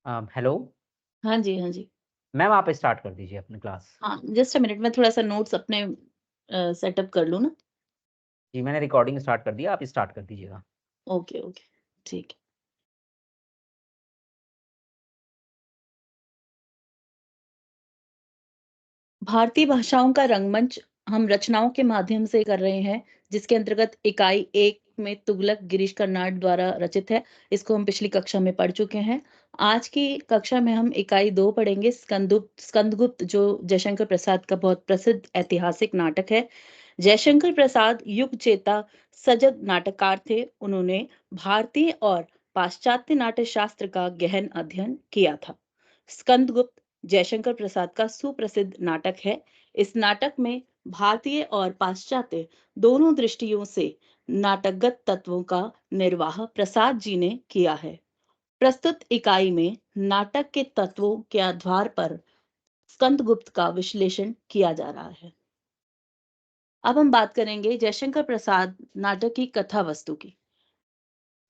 Hello. हाँ जी, हाँ जी। Ma'am आप स्टार्ट कर दीजिए अपनी क्लास। हाँ, जस्ट अ मिनट मैं थोड़ा-सा नोट्स अपने सेटअप कर लूँ ना। जी, मैंने रिकॉर्डिंग स्टार्ट कर दिया, आप स्टार्ट कर दीजिएगा। ओके, ओके, ठीक है। भारतीय भाषाओं का रंगमंच हम रचनाओं के माध्यम से कर रहे हैं, जिसके अंतर्गत इकाई 1 में तुगलक गिरीश कर्नाड द्वारा रचित है। इसको हम पिछली कक्षा में पढ़ चुके हैं। आज की कक्षा में हम इकाई 2 पढ़ेंगे स्कंदगुप्त जो जयशंकर प्रसाद का बहुत प्रसिद्ध ऐतिहासिक नाटक है। जयशंकर प्रसाद युग चेता सजग नाटककार थे। उन्होंने भारतीय और पाश्चात्य नाट्य शास्त्र का गहन अध्ययन किया था। स्कंदगुप्त जयशंकर प्रसाद का सुप्रसिद्ध नाटक है। इस नाटक में भारतीय और पाश्चात्य दोनों दृष्टियों से नाटकगत तत्वों का निर्वाह प्रसाद जी ने किया है। प्रस्तुत इकाई में नाटक के तत्वों के आधार पर स्कंदगुप्त का विश्लेषण किया जा रहा है। अब हम बात करेंगे जयशंकर प्रसाद नाटक की कथा वस्तु की।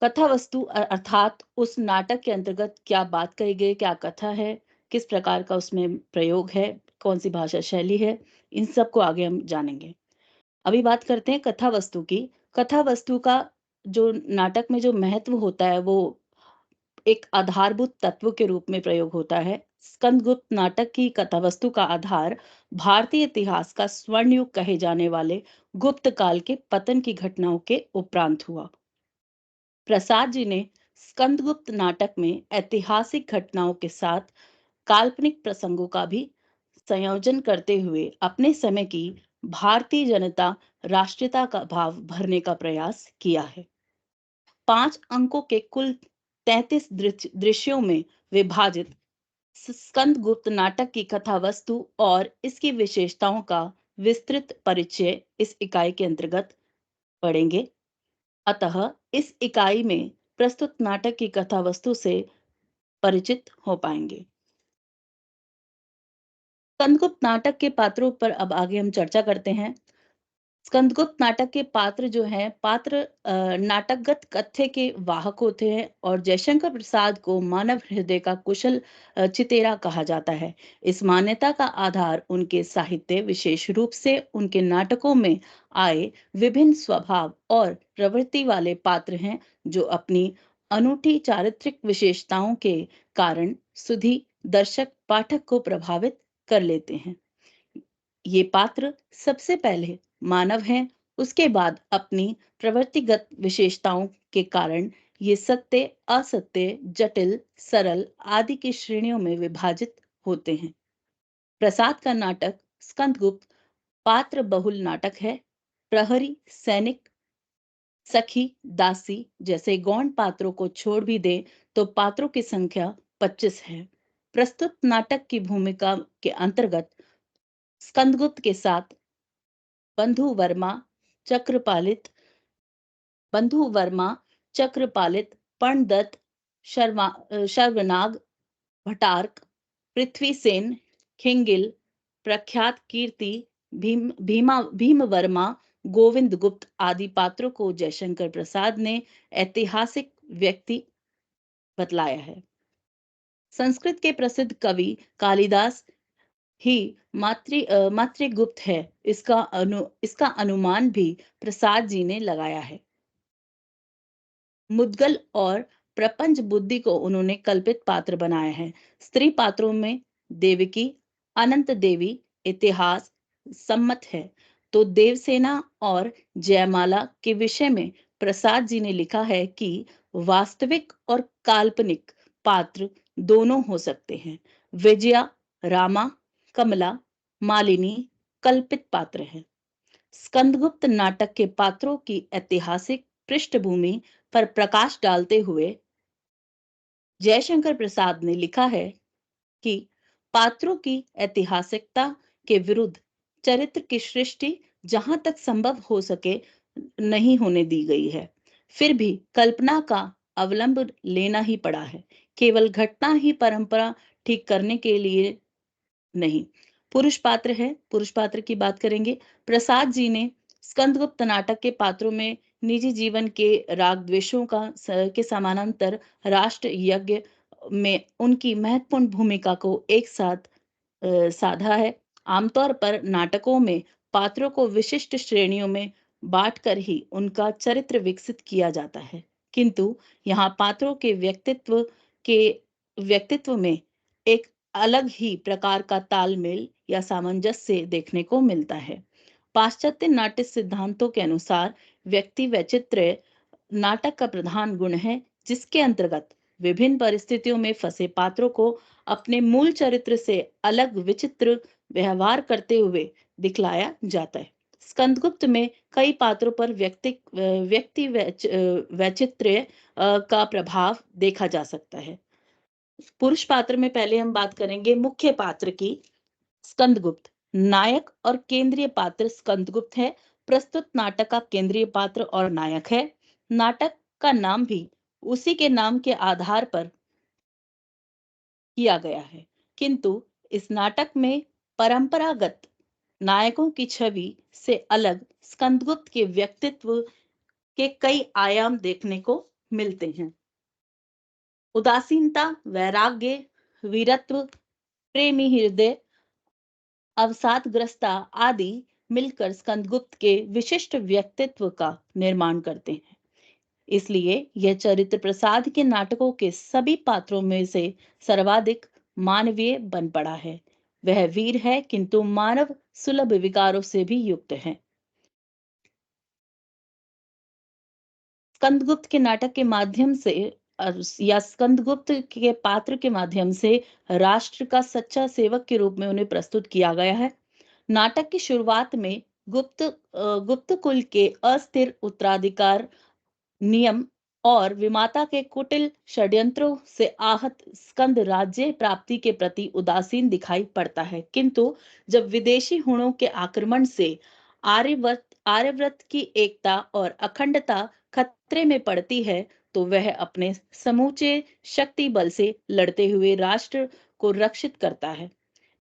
कथा वस्तु अर्थात उस नाटक के अंतर्गत क्या बात कही गई, क्या कथा है, किस प्रकार का उसमें प्रयोग है, कौन सी भाषा शैली है, इन सब को आगे हम जानेंगे। अभी बात करते हैं कथा वस्तु की। कथा वस्तु का जो नाटक में जो महत्व होता है वो एक आधारभूत तत्व के रूप में प्रयोग होता है। स्कंदगुप्त नाटक की कथा वस्तु का आधार भारतीय इतिहास का स्वर्ण युग कहे जाने वाले गुप्त काल के पतन की घटनाओं के उपरांत हुआ। प्रसाद जी ने स्कंदगुप्त नाटक में ऐतिहासिक घटनाओं के साथ काल्पनिक प्रसंगों का भी संयोजन करते हुए अपने समय की भारतीय जनता राष्ट्रीयता का भाव भरने का प्रयास किया है। 5 अंकों के कुल 33 दृश्यों में विभाजित स्कंदगुप्त नाटक की कथा वस्तु और इसकी विशेषताओं का विस्तृत परिचय इस इकाई के अंतर्गत पढ़ेंगे। अतः इस इकाई में प्रस्तुत नाटक की कथा वस्तु से परिचित हो पाएंगे। स्कंदगुप्त नाटक के पात्रों पर अब आगे हम चर्चा करते हैं। स्कंदगुप्त नाटक के पात्र जो हैं, नाटकगत कथ्य के वाहक होते हैं और जयशंकर प्रसाद को मानव हृदय का कुशल चितेरा कहा जाता है। इस मान्यता का आधार उनके साहित्य, विशेष रूप से उनके नाटकों में आए विभिन्न स्वभाव और प्रवृत्ति वाले पात्र हैं, जो अपनी अनूठी चारित्रिक विशेषताओं के कारण सुधी दर्शक पाठक को प्रभावित कर लेते हैं। ये पात्र सबसे पहले मानव हैं, उसके बाद अपनी प्रवृत्तिगत विशेषताओं के कारण ये सत्य, असत्य, जटिल, सरल आदि की श्रेणियों में विभाजित होते हैं। प्रसाद का नाटक स्कंदगुप्त पात्र बहुल नाटक है। प्रहरी, सैनिक, सखी, दासी जैसे गौण पात्रों को छोड़ भी दे तो पात्रों की संख्या 25 है। प्रस्तुत नाटक की भूमिका के अंतर्गत स्कंदगुप्त के साथ बंधु वर्मा चक्रपालित बंधु वर्मा चक्रपालित पर्णदत्त शर्वनाग भटार्क पृथ्वी सेन खिंगिल प्रख्यात कीर्ति भीम वर्मा गोविंद गुप्त आदि पात्रों को जयशंकर प्रसाद ने ऐतिहासिक व्यक्ति बतलाया है। संस्कृत के प्रसिद्ध कवि कालिदास ही मातृगुप्त है, इसका अनुमान भी प्रसाद जी ने लगाया है। मुद्गल और प्रपंच बुद्धि को उन्होंने कल्पित पात्र बनाया है। स्त्री पात्रों में देवकी, अनंत देवी इतिहास सम्मत है, तो देवसेना और जयमाला के विषय में प्रसाद जी ने लिखा है कि वास्तविक और काल्पनिक पात्र दोनों हो सकते हैं। विजया, रामा, कमला, मालिनी कल्पित पात्र हैं। स्कंदगुप्त नाटक के पात्रों की ऐतिहासिक पृष्ठभूमि पर प्रकाश डालते हुए जयशंकर प्रसाद ने लिखा है कि पात्रों की ऐतिहासिकता के विरुद्ध चरित्र की सृष्टि जहां तक संभव हो सके नहीं होने दी गई है। फिर भी कल्पना का अवलंब लेना ही पड़ा है। केवल घटना ही परंपरा ठीक करने के लिए नहीं। पुरुष पात्र है, पुरुष पात्र की बात करेंगे। प्रसाद जी ने स्कंदगुप्त नाटक के पात्रों में निजी जीवन के राग द्वेषों के समानांतर राष्ट्र यज्ञ में उनकी महत्वपूर्ण भूमिका को एक साथ साधा है। आमतौर पर नाटकों में पात्रों को विशिष्ट श्रेणियों में बांटकर ही उनका चरित्र विकसित किया जाता है, किंतु यहाँ पात्रों के के व्यक्तित्व में एक अलग ही प्रकार का तालमेल या सामंजस्य देखने को मिलता है। पाश्चात्य नाट्य सिद्धांतों के अनुसार व्यक्ति वैचित्र्य नाटक का प्रधान गुण है, जिसके अंतर्गत विभिन्न परिस्थितियों में फंसे पात्रों को अपने मूल चरित्र से अलग विचित्र व्यवहार करते हुए दिखलाया जाता है। स्कंदगुप्त में कई पात्रों पर वैचित्र्य का प्रभाव देखा जा सकता है। पुरुष पात्र में पहले हम बात करेंगे मुख्य पात्र की। स्कंदगुप्त नायक और केंद्रीय पात्र स्कंदगुप्त है। प्रस्तुत नाटक का केंद्रीय पात्र और नायक है। नाटक का नाम भी उसी के नाम के आधार पर किया गया है, किंतु इस नाटक में परंपरागत नायकों की छवि से अलग स्कंदगुप्त के व्यक्तित्व के कई आयाम देखने को मिलते हैं। उदासीनता, वैराग्य, वीरत्व, प्रेमी हृदय, अवसादग्रस्ता आदि मिलकर स्कंदगुप्त के विशिष्ट व्यक्तित्व का निर्माण करते हैं। इसलिए यह चरित्र प्रसाद के नाटकों के सभी पात्रों में से सर्वाधिक मानवीय बन पड़ा है। वह वीर है, किंतु मानव सुलभ विकारों से भी युक्त है। स्कंदगुप्त के नाटक के माध्यम से या स्कंदगुप्त के पात्र के माध्यम से राष्ट्र का सच्चा सेवक के रूप में उन्हें प्रस्तुत किया गया है। नाटक की शुरुआत में गुप्त कुल के अस्थिर उत्तराधिकार नियम और विमाता के कुटिल षड्यंत्रों से आहत स्कंद राज्य प्राप्ति के प्रति उदासीन दिखाई पड़ता है, किंतु जब विदेशी हुणों के आक्रमण से आर्यव्रत की एकता और अखंडता खतरे में पड़ती है, तो वह अपने समूचे शक्ति बल से लड़ते हुए राष्ट्र को रक्षित करता है।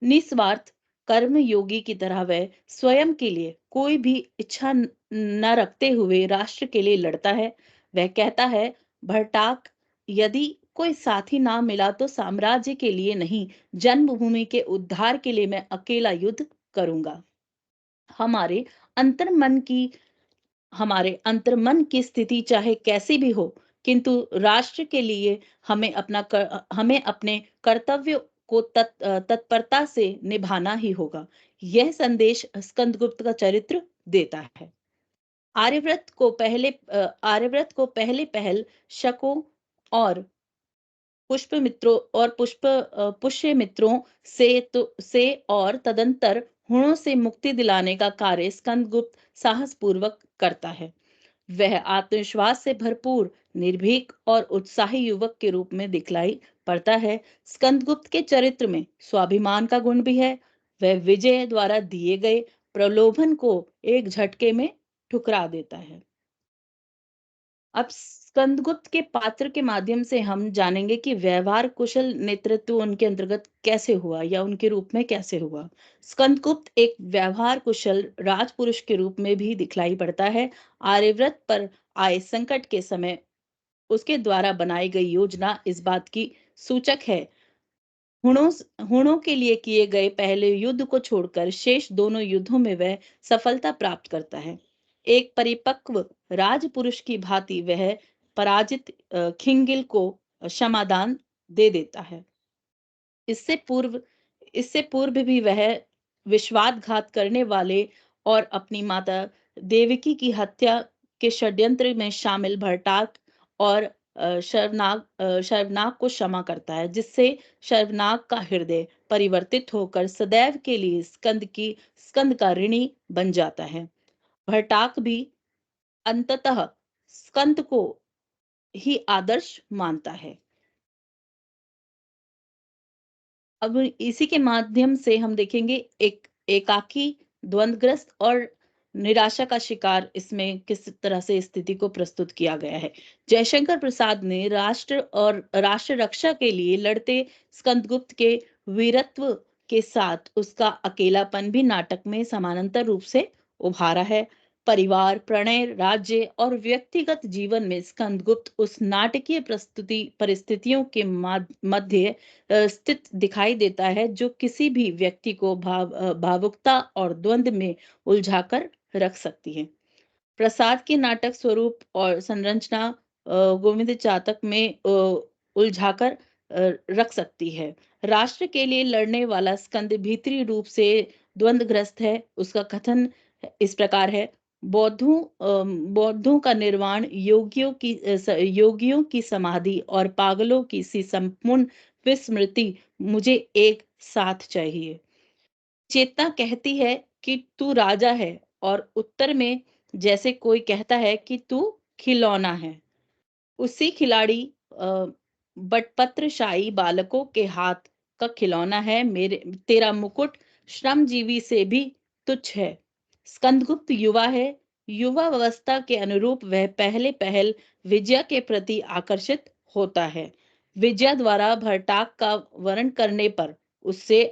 निस्वार्थ कर्म योगी की तरह वह स्वयं के लिए कोई भी इच्छा न रखते हुए राष्ट्र के लिए लड़ता है। वह कहता है, भरटाक, यदि कोई साथी ना मिला तो साम्राज्य के लिए नहीं, जन्मभूमि के उद्धार के लिए मैं अकेला युद्ध करूंगा। हमारे अंतर्मन की स्थिति चाहे कैसी भी हो, किंतु राष्ट्र के लिए हमें अपने कर्तव्य को तत्परता से निभाना ही होगा। यह संदेश स्कंदगुप्त का चरित्र देता है। आर्यव्रत को पहले पहल शकों और पुष्य मित्रों से और तदंतर हुणों से मुक्ति दिलाने का कार्य स्कंदगुप्त साहस पूर्वक करता है। वह आत्मविश्वास से भरपूर, निर्भीक और उत्साही युवक के रूप में दिखलाई पड़ता है। स्कंदगुप्त के चरित्र में स्वाभिमान का गुण भी है। वह विजय द्वारा दिए गए प्रलोभन को एक झटके में ठुकरा देता है। अब स्कंदगुप्त के पात्र के माध्यम से हम जानेंगे कि व्यवहार कुशल नेतृत्व उनके अंतर्गत कैसे हुआ या उनके रूप में कैसे हुआ। स्कंदगुप्त एक व्यवहार कुशल राजपुरुष के रूप में भी दिखलाई पड़ता है। आर्यव्रत पर आए संकट के समय उसके द्वारा बनाई गई योजना इस बात की सूचक है। हुणों के लिए किए गए पहले युद्ध को छोड़कर शेष दोनों युद्धों में वह सफलता प्राप्त करता है। एक परिपक्व राजपुरुष की भांति वह पराजित खिंगिल को क्षमादान दे देता है। इससे पूर्व भी वह विश्वासघात करने वाले और अपनी माता देवकी की हत्या के षड्यंत्र में शामिल भरटाक और शर्वनाग को क्षमा करता है, जिससे शर्वनाग का हृदय परिवर्तित होकर सदैव के लिए स्कंद का ऋणी बन जाता है। भरटाक भी अंततः स्कंद को ही आदर्श मानता है। अब इसी के माध्यम से हम देखेंगे एक एकाकी, द्वंद्वग्रस्त और निराशा का शिकार इसमें किस तरह से स्थिति को प्रस्तुत किया गया है। जयशंकर प्रसाद ने राष्ट्र रक्षा के लिए लड़ते स्कंदगुप्त के वीरत्व के साथ उसका अकेलापन भी नाटक में समानांतर रूप से उभारा है। परिवार, प्रणय, राज्य और व्यक्तिगत जीवन में स्कंदगुप्त उस नाटकीय प्रस्तुति परिस्थितियों के मध्य स्थित दिखाई देता है जो किसी भी व्यक्ति को भावुकता और द्वंद्व में उलझाकर रख सकती है। प्रसाद के नाटक स्वरूप और संरचना गोविंद चातक में उलझाकर रख सकती है। राष्ट्र के लिए लड़ने वाला स्कंद भीतरी रूप से द्वंद्वग्रस्त है। उसका कथन इस प्रकार है: बौद्धों का निर्वाण, योगियों की समाधि और पागलों की सी संपूर्ण विस्मृति मुझे एक साथ चाहिए। चेतना कहती है कि तू राजा है, और उत्तर में जैसे कोई कहता है कि तू खिलौना है। उसी खिलाड़ी बटपत्रशाही बालकों के हाथ का खिलौना है। तेरा मुकुट श्रमजीवी से भी तुच्छ है। स्कंदगुप्त युवा है। युवा अवस्था के अनुरूप वह पहल विजया के प्रति आकर्षित होता है। विजया द्वारा भरटाक का वर्ण करने पर उसे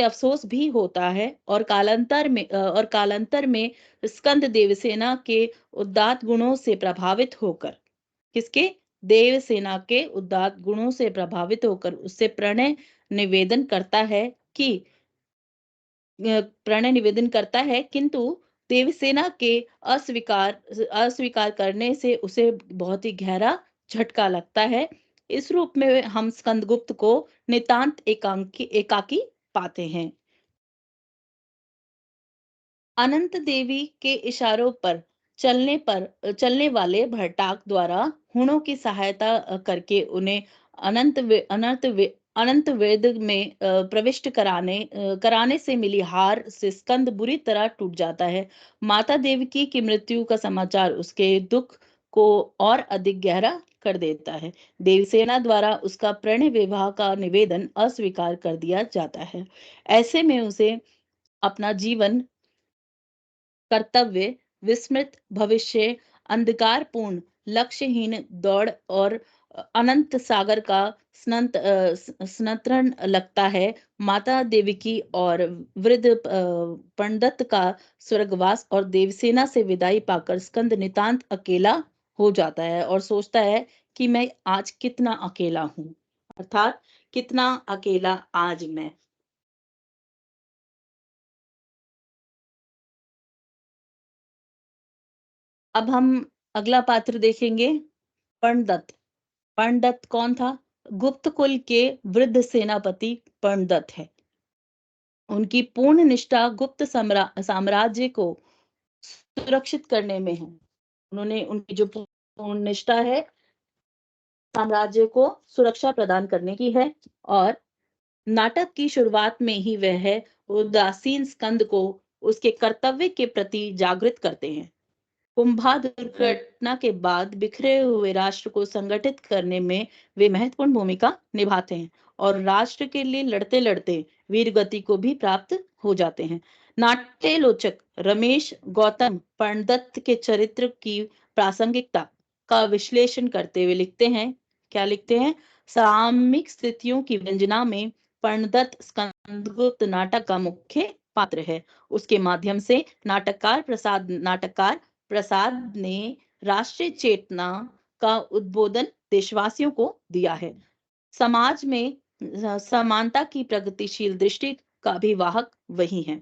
अफसोस भी होता है, और कालांतर में स्कंद देवसेना के उदात्त गुणों से प्रभावित होकर किसके देवसेना के उदात्त गुणों से प्रभावित होकर उससे कि प्रणय निवेदन करता है, किंतु देवसेना के अस्वीकार करने से उसे बहुत ही गहरा झटका लगता है। इस रूप में हम स्कंदगुप्त को नितांत एकाकी पाते हैं। अनंत देवी के इशारों पर चलने वाले भरटाक द्वारा हुणों की सहायता करके उन्हें अनंत वेद में प्रविष्ट कराने से मिली हार से स्कंद बुरी तरह टूट जाता है। माता देवकी की मृत्यु का समाचार उसके दुख को और अधिक गहरा कर देता है। देवसेना द्वारा उसका प्रणय विवाह का निवेदन अस्वीकार कर दिया जाता है। ऐसे में उसे अपना जीवन, कर्तव्य, विस्मृत भविष्य, अंधकारपूर्ण लक्ष्यहीन दौड़ और अनंत सागर का स्नतरण लगता है। माता देवकी और वृद्ध पंडित का स्वर्गवास और देवसेना से विदाई पाकर स्कंद नितांत अकेला हो जाता है और सोचता है कि मैं आज कितना अकेला हूँ, अर्थात कितना अकेला आज मैं। अब हम अगला पात्र देखेंगे, पर्णदत्त। पर्णदत्त कौन था? गुप्त कुल के वृद्ध सेनापति पर्णदत्त है। उनकी पूर्ण निष्ठा गुप्त साम्राज्य को सुरक्षित करने में है। उनकी जो पूर्ण निष्ठा है, साम्राज्य को सुरक्षा प्रदान करने की है। और नाटक की शुरुआत में ही वह उदासीन स्कंद को उसके कर्तव्य के प्रति जागृत करते हैं। कुंभा दुर्घटना के बाद बिखरे हुए राष्ट्र को संगठित करने में वे महत्वपूर्ण भूमिका निभाते हैं, और राष्ट्र के लिए लड़ते लड़ते वीर गति को भी प्राप्त हो जाते हैं। नाट्यलोचक रमेश गौतम पर्णदत्त के चरित्र की प्रासंगिकता का विश्लेषण करते हुए लिखते हैं, क्या लिखते हैं? सामयिक स्थितियों की व्यंजना में पर्णदत्त स्कंदगुप्त नाटक का मुख्य पात्र है। उसके माध्यम से नाटककार प्रसाद ने राष्ट्रीय चेतना का उद्बोधन देशवासियों को दिया है। समाज में समानता की प्रगतिशील दृष्टि का भी वाहक वही है,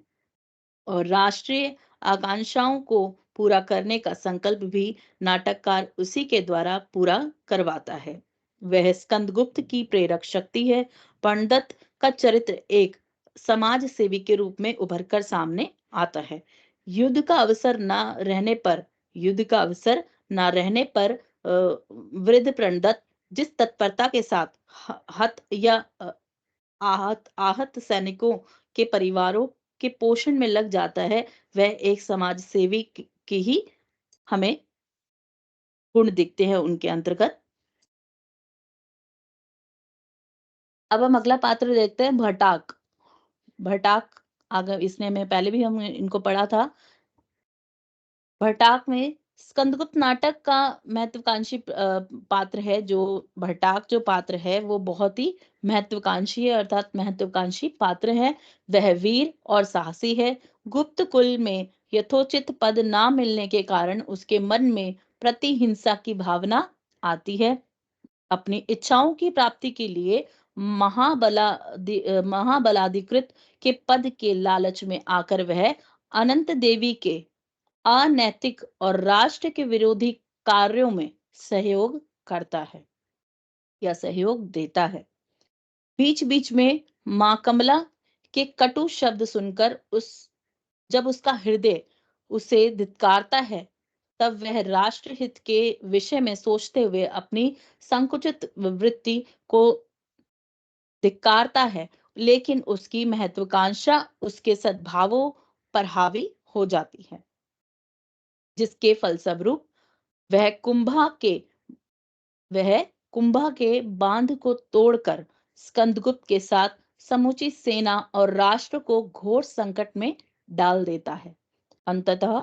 और राष्ट्रीय आकांक्षाओं को पूरा करने का संकल्प भी नाटककार उसी के द्वारा पूरा करवाता है। वह स्कंदगुप्त की प्रेरक शक्ति है। पंडित का चरित्र एक समाज सेवी के रूप में उभरकर सामने आता है। युद्ध का अवसर न रहने पर वृद्ध पंडित जिस तत्परता के साथ हत या आहत सैनिकों के परिवारों के पोषण में लग जाता है, वह एक समाज सेवी की ही हमें गुण दिखते हैं उनके अंतर्गत। अब हम अगला पात्र देखते हैं, भटाक। भटाक, अगर इसने में पहले भी हम इनको पढ़ा था। भटाक में स्कंदगुप्त नाटक का महत्वाकांक्षी पात्र है जो भट्टाक जो पात्र है वो बहुत ही महत्वाकांक्षी है, अर्थात महत्वाकांक्षी पात्र है। वह वीर और साहसी है। गुप्त कुल में यथोचित पद ना मिलने के कारण उसके मन में प्रतिहिंसा की भावना आती है। अपनी इच्छाओं की प्राप्ति के लिए महाबलाधिकृत के पद के लालच में आकर वह अनंत देवी के अनैतिक और राष्ट्र के विरोधी कार्यों में सहयोग करता है या सहयोग देता है। बीच बीच में मां कमला के कटु शब्द सुनकर जब उसका हृदय उसे धिक्कारता है, तब वह राष्ट्रहित के विषय में सोचते हुए अपनी संकुचित वृत्ति को धिक्कारता है, लेकिन उसकी महत्वाकांक्षा उसके सद्भावों पर हावी हो जाती है, जिसके फलस्वरूप वह वह कुंभा के बांध को तोड़कर स्कंदगुप्त के साथ समूची सेना और राष्ट्र को घोर संकट में डाल देता है। अंततः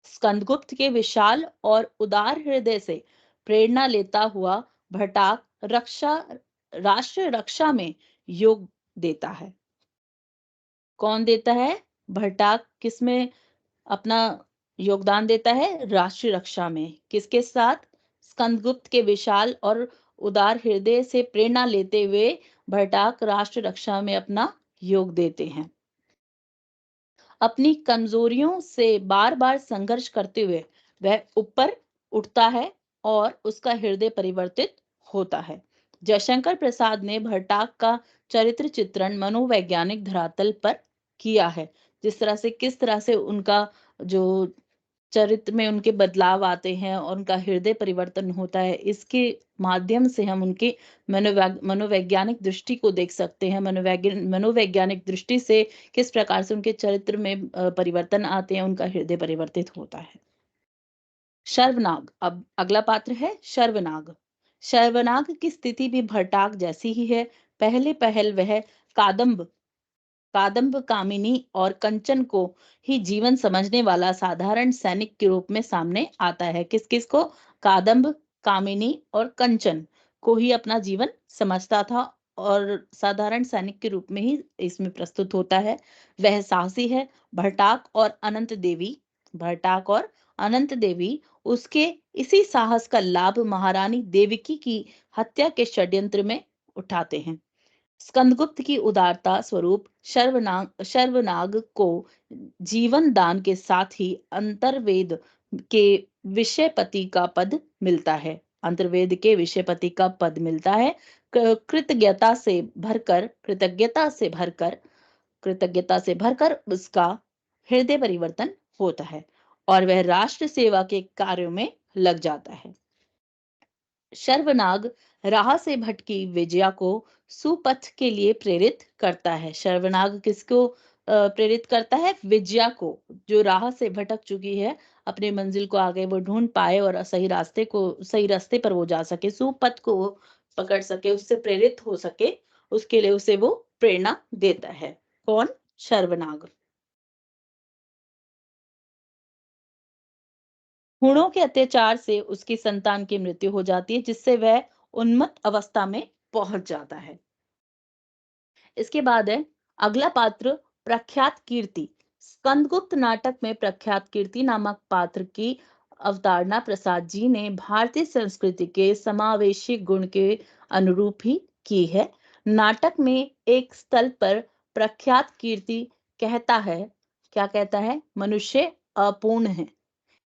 स्कंदगुप्त के विशाल और उदार हृदय से प्रेरणा लेता हुआ भट्टाक राष्ट्र रक्षा में योग देता है। कौन देता है? भट्टाक किसमें अपना योगदान देता है? राष्ट्रीय रक्षा में। किसके साथ? स्कंदगुप्त के विशाल और उदार हृदय से प्रेरणा लेते हुए भट्टाक राष्ट्र रक्षा में अपना योग देते हैं। अपनी कमजोरियों से बार बार संघर्ष करते हुए वह ऊपर उठता है और उसका हृदय परिवर्तित होता है। जयशंकर प्रसाद ने भट्टाक का चरित्र चित्रण मनोवैज्ञानिक धरातल पर किया है। किस तरह से उनका जो चरित्र में उनके बदलाव आते हैं और उनका हृदय परिवर्तन होता है, इसके माध्यम से हम उनके मनोवैज्ञानिक दृष्टि को देख सकते हैं। मनोवैज्ञानिक दृष्टि से किस प्रकार से उनके चरित्र में परिवर्तन आते हैं, उनका हृदय परिवर्तित होता है। शर्वनाग, अब अगला पात्र है शर्वनाग। शर्वनाग की स्थिति भी भट्टाक जैसी ही है। पहले पहल वह कादम्ब कादम्ब कामिनी और कंचन को ही जीवन समझने वाला साधारण सैनिक के रूप में सामने आता है। किस किस को? कादम्ब, कामिनी और कंचन को ही अपना जीवन समझता था और साधारण सैनिक के रूप में ही इसमें प्रस्तुत होता है। वह साहसी है। भट्टाक और अनंत देवी उसके इसी साहस का लाभ महारानी देवकी की हत्या के षड्यंत्र में उठाते हैं। स्कंदगुप्त की उदारता स्वरूप शर्वनाग को जीवन दान के साथ ही अंतर्वेद के विषयपति का पद मिलता है। अंतर्वेद के विषयपति का पद मिलता है। कृतज्ञता से भरकर उसका हृदय परिवर्तन होता है और वह राष्ट्र सेवा के कार्यों में लग जाता है। शर्वनाग राह से भटकी विजया को सुपथ के लिए प्रेरित करता है। शर्वनाग किसको प्रेरित करता है? विजया को, जो राह से भटक चुकी है, अपने मंजिल को आगे वो ढूंढ पाए और सही रास्ते पर वो जा सके, सुपथ को वो पकड़ सके, उससे प्रेरित हो सके, उसके लिए उसे वो प्रेरणा देता है। कौन? शर्वनाग। हूणों के अत्याचार से उसकी संतान की मृत्यु हो जाती है, जिससे वह उन्मत्त अवस्था में पहुंच जाता है। इसके बाद है अगला पात्र प्रख्यात कीर्ति। स्कंदगुप्त नाटक में प्रख्यात कीर्ति नामक पात्र की अवतारणा प्रसाद जी ने भारतीय संस्कृति के समावेशी गुण के अनुरूप ही की है। नाटक में एक स्थल पर प्रख्यात कीर्ति कहता है, क्या कहता है? मनुष्य अपूर्ण है,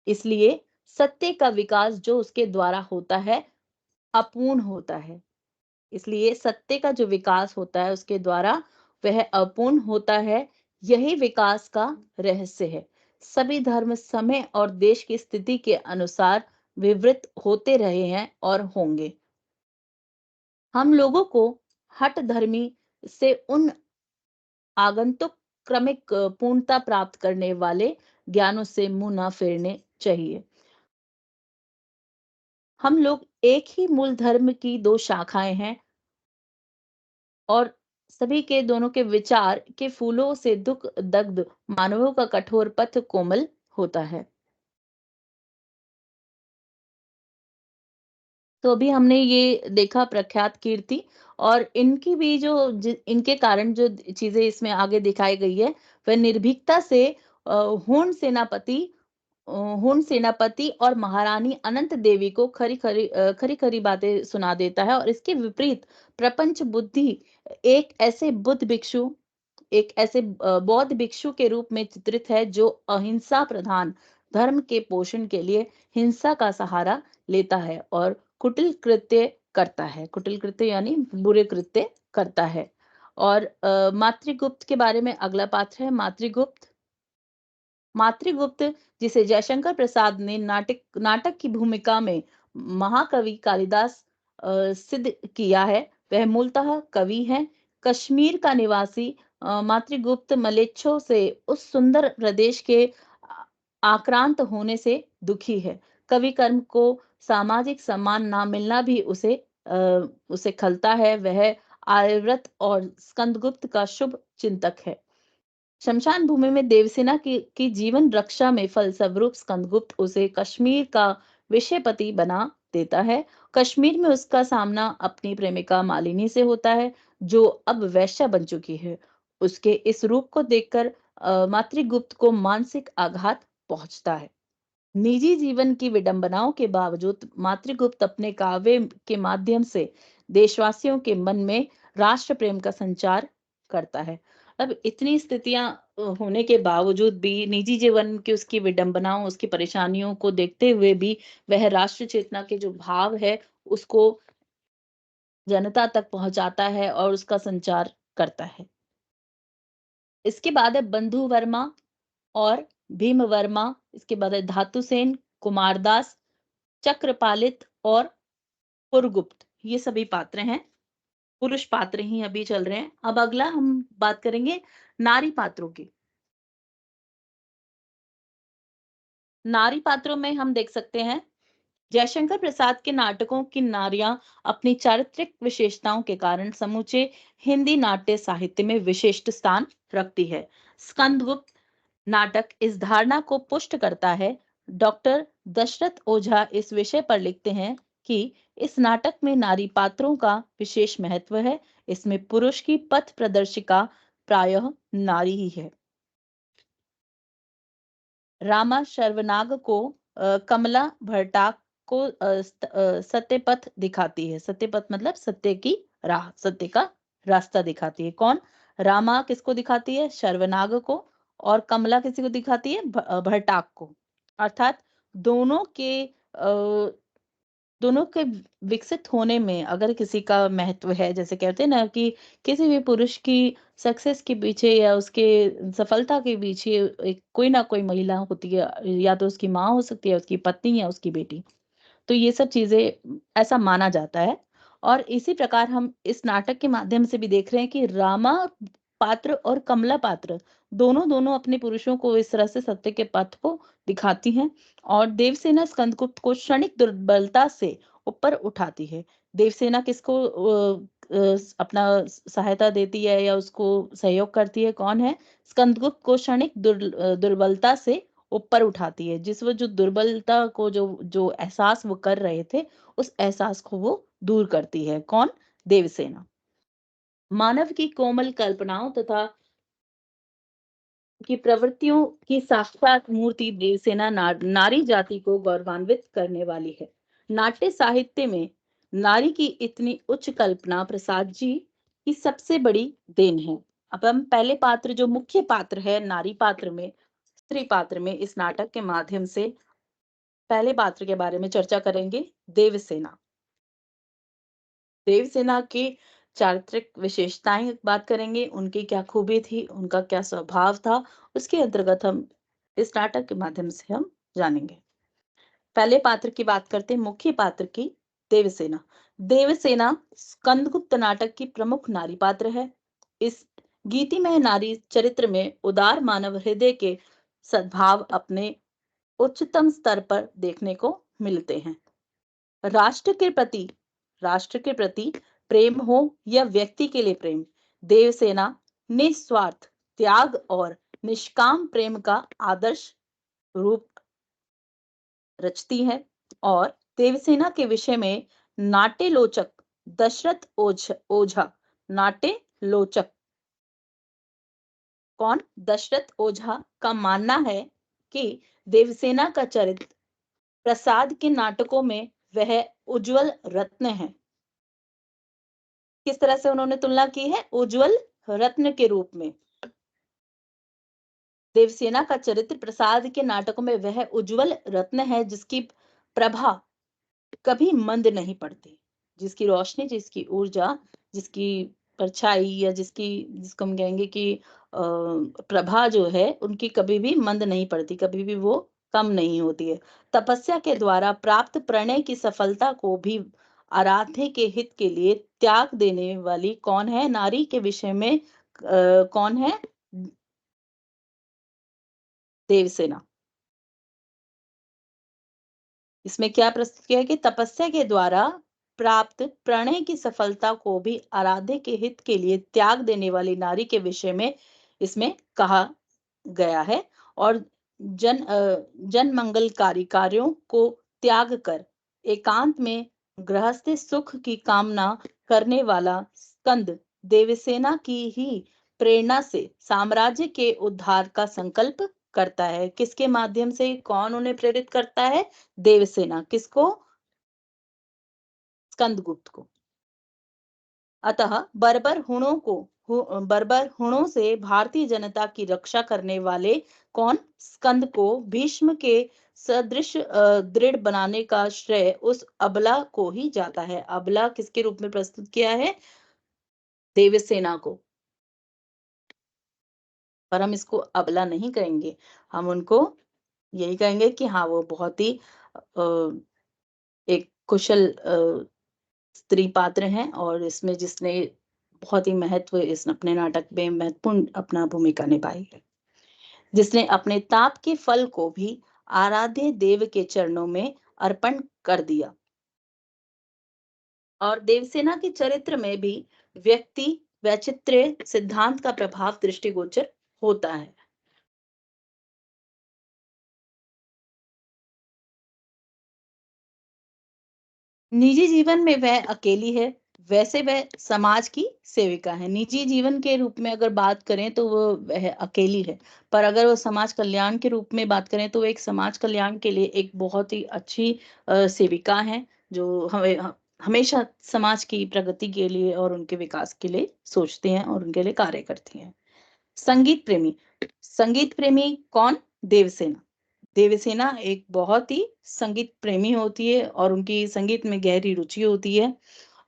इसलिए सत्य का विकास जो उसके द्वारा होता है अपूर्ण होता है। इसलिए सत्य का जो विकास होता है उसके द्वारा वह अपूर्ण होता है। यही विकास का रहस्य है। सभी धर्म समय और देश की स्थिति के अनुसार विवृत होते रहे हैं और होंगे। हम लोगों को हठ धर्मी से उन आगंतुक क्रमिक पूर्णता प्राप्त करने वाले ज्ञानों से मुंह न फेरने चाहिए। हम लोग एक ही मूल धर्म की दो शाखाएं हैं और सभी के दोनों के विचार के फूलों से दुख दग्ध मानवों का कठोर पथ कोमल होता है। तो अभी हमने ये देखा प्रख्यात कीर्ति, और इनकी भी इनके कारण जो चीजें इसमें आगे दिखाई गई है, वह निर्भीकता से होन सेनापति और महारानी अनंत देवी को खरी खरी बातें सुना देता है, और इसके विपरीत प्रपंच बुद्धि एक ऐसे बुद्ध भिक्षु एक ऐसे बौद्ध भिक्षु के रूप में चित्रित है जो अहिंसा प्रधान धर्म के पोषण के लिए हिंसा का सहारा लेता है और कुटिल कृत्य यानी बुरे कृत्य करता है। और मातृगुप्त के बारे में अगला पात्र है मातृगुप्त, जिसे जयशंकर प्रसाद ने नाटक की भूमिका में महाकवि कालिदास सिद्ध किया है। वह मूलतः कवि हैं। कश्मीर का निवासी मातृगुप्त मलेच्छों से उस सुंदर प्रदेश के आक्रांत होने से दुखी है। कवि कर्म को सामाजिक सम्मान ना मिलना भी उसे खलता है। वह आर्यव्रत और स्कंदगुप्त का शुभ चिंतक है। शमशान भूमि में देवसेना की जीवन रक्षा में फलस्वरूप स्कंदगुप्त उसे कश्मीर का विषयपति बना देता है। कश्मीर में उसका सामना अपनी प्रेमिका मालिनी से होता है, जो अब वैश्या बन चुकी है। उसके इस रूप को देखकर मातृगुप्त को मानसिक आघात पहुंचता है। निजी जीवन की विडंबनाओं के बावजूद मातृगुप्त अपने काव्य के माध्यम से देशवासियों के मन में राष्ट्र प्रेम का संचार करता है। अब इतनी स्थितियां होने के बावजूद भी, निजी जीवन की उसकी विडंबनाओं, उसकी परेशानियों को देखते हुए भी वह राष्ट्र चेतना के जो भाव है उसको जनता तक पहुंचाता है और उसका संचार करता है। इसके बाद है बंधु वर्मा और भीम वर्मा। इसके बाद है धातुसेन, कुमारदास, चक्रपालित और पुरगुप्त। ये सभी पात्र हैं, पुरुष पात्र ही अभी चल रहे हैं। अब अगला हम बात करेंगे नारी पात्रों की। नारी पात्रों में हम देख सकते हैं जयशंकर प्रसाद के नाटकों की नारियां अपनी चारित्रिक विशेषताओं के कारण समूचे हिंदी नाट्य साहित्य में विशिष्ट स्थान रखती है। स्कंदगुप्त नाटक इस धारणा को पुष्ट करता है। डॉक्टर दशरथ ओझा इस विषय पर लिखते हैं कि इस नाटक में नारी पात्रों का विशेष महत्व है। इसमें पुरुष की पथ प्रदर्शिका प्रायः नारी ही है। रामा शर्वनाग को कमला भट्टाक को सत्यपथ दिखाती है। सत्यपथ मतलब सत्य की राह, सत्य का रास्ता दिखाती है। कौन? रामा किसको दिखाती है? शर्वनाग को। और कमला किसी को दिखाती है? भट्टाक को। अर्थात दोनों के अ, दोनों के विकसित होने में अगर किसी का महत्व है, जैसे कहते हैं ना कि किसी भी पुरुष की सक्सेस के पीछे या उसके सफलता के पीछे एक कोई ना कोई महिला होती है, या तो उसकी माँ हो सकती है, उसकी पत्नी या उसकी बेटी। तो ये सब चीजें ऐसा माना जाता है। और इसी प्रकार हम इस नाटक के माध्यम से भी देख रहे हैं कि रामा पात्र और कमला पात्र दोनों दोनों अपने पुरुषों को इस तरह से सत्य के पथ को दिखाती हैं, और देवसेना स्कंदगुप्त को क्षणिक दुर्बलता से ऊपर उठाती है। देवसेना किसको अपना सहायता देती है या उसको सहयोग करती है? कौन है? स्कंदगुप्त को क्षणिक दुर्बलता से ऊपर उठाती है। वो जो दुर्बलता को जो जो एहसास वो कर रहे थे, उस एहसास को वो दूर करती है। कौन? देवसेना। मानव की कोमल कल्पनाओं तथा की प्रवृत्तियों की साक्षात मूर्ति देवसेना नारी जाति को गौरवान्वित करने वाली है। नाट्य साहित्य में नारी की इतनी उच्च कल्पना प्रसाद जी की सबसे बड़ी देन है। अब हम पहले पात्र, जो मुख्य पात्र है नारी पात्र में, स्त्री पात्र में, इस नाटक के माध्यम से पहले पात्र के बारे में चर्चा करेंगे। देवसेना। देवसेना की चारित्रिक विशेषताएं बात करेंगे, उनकी क्या खूबी थी, उनका क्या स्वभाव था, उसके अंतर्गत हम इस नाटक के माध्यम से हम जानेंगे। पहले पात्र की बात करते हैं, मुख्य पात्र की। देवसेना। देवसेना स्कंदगुप्त नाटक की प्रमुख नारी पात्र है। इस गीतिमय नारी चरित्र में उदार मानव हृदय के सद्भाव अपने उच्चतम स्तर पर देखने को मिलते हैं। राष्ट्र के प्रति राष्ट्र के प्रति प्रेम हो या व्यक्ति के लिए प्रेम, देवसेना निस्वार्थ त्याग और निष्काम प्रेम का आदर्श रूप रचती है। और देवसेना के विषय में नाट्यलोचक दशरथ ओझा। नाट्यलोचक कौन? दशरथ ओझा का मानना है कि देवसेना का चरित्र प्रसाद के नाटकों में वह उज्जवल रत्न है। किस तरह से उन्होंने तुलना की है? उज्जवल रत्न के रूप में। देवसेना का चरित्र प्रसाद के नाटकों में वह उज्जवल रत्न है जिसकी प्रभा कभी मंद नहीं पड़ती, जिसकी रोशनी, जिसकी ऊर्जा, जिसकी परछाई या जिसको हम कहेंगे कि प्रभा जो है उनकी कभी भी मंद नहीं पड़ती, कभी भी वो कम नहीं होती है। तपस्या के द्वारा प्राप्त प्रणय की सफलता को भी आराध्य के हित के लिए त्याग देने वाली कौन है? नारी के विषय में कौन है? देवसेना। इसमें क्या प्रस्तुत किया है कि तपस्या के द्वारा प्राप्त प्रणय की सफलता को भी आराध्य के हित के लिए त्याग देने वाली नारी के विषय में इसमें कहा गया है। और जन मंगलकारी कार्यों को त्याग कर एकांत में गृहस्थ सुख की कामना करने वाला स्कंद देवसेना की ही प्रेरणा से साम्राज्य के उद्धार का संकल्प करता है। किसके माध्यम से? कौन उन्हें प्रेरित करता है? देवसेना। किसको? स्कंदगुप्त को। अतः बर्बर हुणों से भारतीय जनता की रक्षा करने वाले कौन? स्कंद को भीष्म के सदृश दृढ़ बनाने का श्रेय उस अबला को ही जाता है। अबला किसके रूप में प्रस्तुत किया है? देवसेना को। पर हम इसको अबला नहीं कहेंगे, हम उनको यही कहेंगे कि हाँ, वो बहुत ही एक कुशल स्त्री पात्र हैं और इसमें जिसने बहुत ही महत्व इस अपने नाटक में महत्वपूर्ण अपना भूमिका निभाई है, जिसने अपने ताप के फल को भी आराध्य देव के चरणों में अर्पण कर दिया। और देवसेना के चरित्र में भी व्यक्ति वैचित्र्य सिद्धांत का प्रभाव दृष्टिगोचर होता है। निजी जीवन में वह अकेली है, वैसे वह समाज की सेविका है। निजी जीवन के रूप में अगर बात करें तो वो वह अकेली है, पर अगर वो समाज कल्याण के रूप में बात करें तो वो एक समाज कल्याण के लिए एक बहुत ही अच्छी सेविका है, जो हमेशा समाज की प्रगति के लिए और उनके विकास के लिए सोचती हैं और उनके लिए कार्य करती हैं। संगीत प्रेमी। संगीत प्रेमी कौन? देवसेना। देवसेना एक बहुत ही संगीत प्रेमी होती है और उनकी संगीत में गहरी रुचि होती है।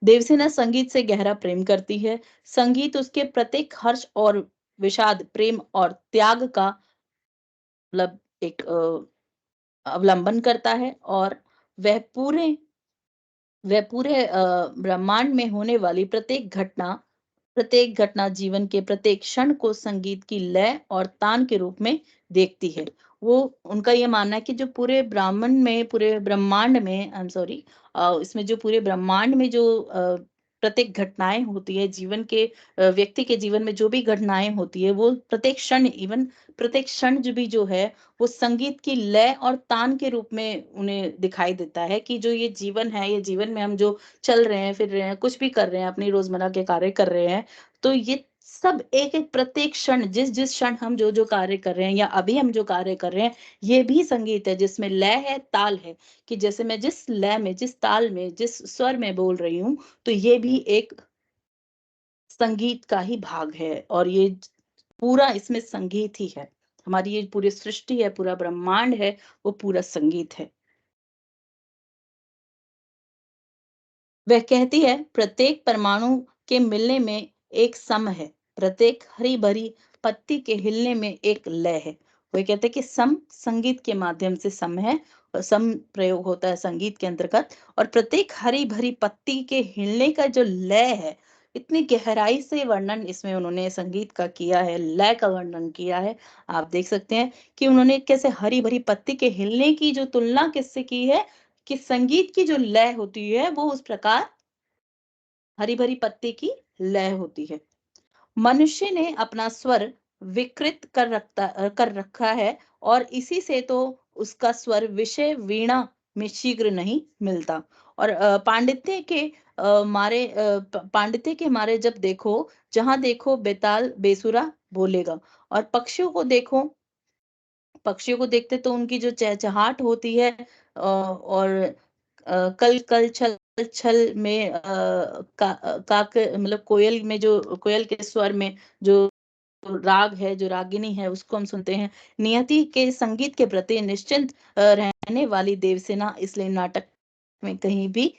देवसेना संगीत से गहरा प्रेम करती है। संगीत उसके प्रत्येक हर्ष और विषाद, प्रेम और त्याग का मतलब एक अवलंबन करता है और वह पूरे ब्रह्मांड में होने वाली प्रत्येक घटना जीवन के प्रत्येक क्षण को संगीत की लय और तान के रूप में देखती है। वो उनका ये मानना है कि जो पूरे ब्रह्मांड में आई एम सॉरी इसमें जो पूरे ब्रह्मांड में जो प्रत्येक घटनाएं होती है जीवन के व्यक्ति के जीवन में जो भी घटनाएं होती है वो प्रत्येक क्षण जो है वो संगीत की लय और तान के रूप में उन्हें दिखाई देता है कि जो ये जीवन है, ये जीवन में हम जो चल रहे हैं, फिर रहे हैं, कुछ भी कर रहे हैं, अपनी रोजमर्रा के कार्य कर रहे हैं, तो ये सब एक-एक प्रत्येक क्षण जिस-जिस क्षण हम जो-जो कार्य कर रहे हैं या अभी हम जो कार्य कर रहे हैं, ये भी संगीत है जिसमें लय है, ताल है, कि जैसे मैं जिस लय में, जिस ताल में, जिस स्वर में बोल रही हूँ, तो ये भी एक संगीत का ही भाग है और ये पूरा इसमें संगीत ही है। हमारी ये पूरी सृष्टि है, पूरा ब्रह्मांड है, वो पूरा संगीत है। वह कहती है प्रत्येक परमाणु के मिलने में एक सम है, प्रत्येक हरी भरी पत्ती के हिलने में एक लय है। वो कहते हैं कि सम संगीत के माध्यम से सम है और सम प्रयोग होता है संगीत के अंतर्गत और प्रत्येक हरी भरी पत्ती के हिलने का जो लय है, इतनी गहराई से वर्णन इसमें उन्होंने संगीत का किया है, लय का वर्णन किया है। आप देख सकते हैं कि उन्होंने कैसे हरी भरी पत्ती के हिलने की जो तुलना किससे की है कि संगीत की जो लय होती है वो उस प्रकार हरी भरी पत्ती की लय होती है। मनुष्य ने अपना स्वर विकृत कर रखा है और इसी से तो उसका स्वर विषय वीणा में शीघ्र नहीं मिलता। और पांडित्य के मारे जब देखो, जहां देखो बेताल बेसुरा बोलेगा। और पक्षियों को देखते तो उनकी जो चहचहाट होती है, और कल कल छल छल में काक मतलब कोयल में, जो कोयल के स्वर में जो राग है, जो रागिनी है, उसको हम सुनते हैं। नियति के संगीत के प्रति निश्चिंत रहने वाली देवसेना इसलिए नाटक में कहीं भी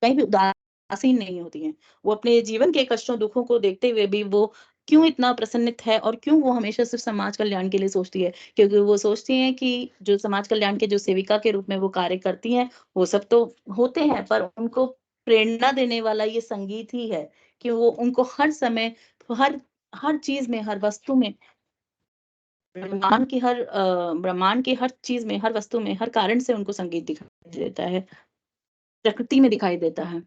उदासीन नहीं होती हैं। वो अपने जीवन के कष्टों दुखों को देखते हुए भी वो क्यों इतना प्रसन्नित है, और क्यों वो हमेशा सिर्फ समाज कल्याण के लिए सोचती है, क्योंकि वो सोचती हैं कि जो समाज कल्याण के जो सेविका के रूप में वो कार्य करती हैं, वो सब तो होते हैं, पर उनको प्रेरणा देने वाला ये संगीत ही है कि वो उनको हर समय, हर हर चीज में, हर वस्तु में, ब्रह्मांड की हर चीज में, हर वस्तु में, हर कारण से उनको संगीत दिखाई देता है, प्रकृति में दिखाई देता है।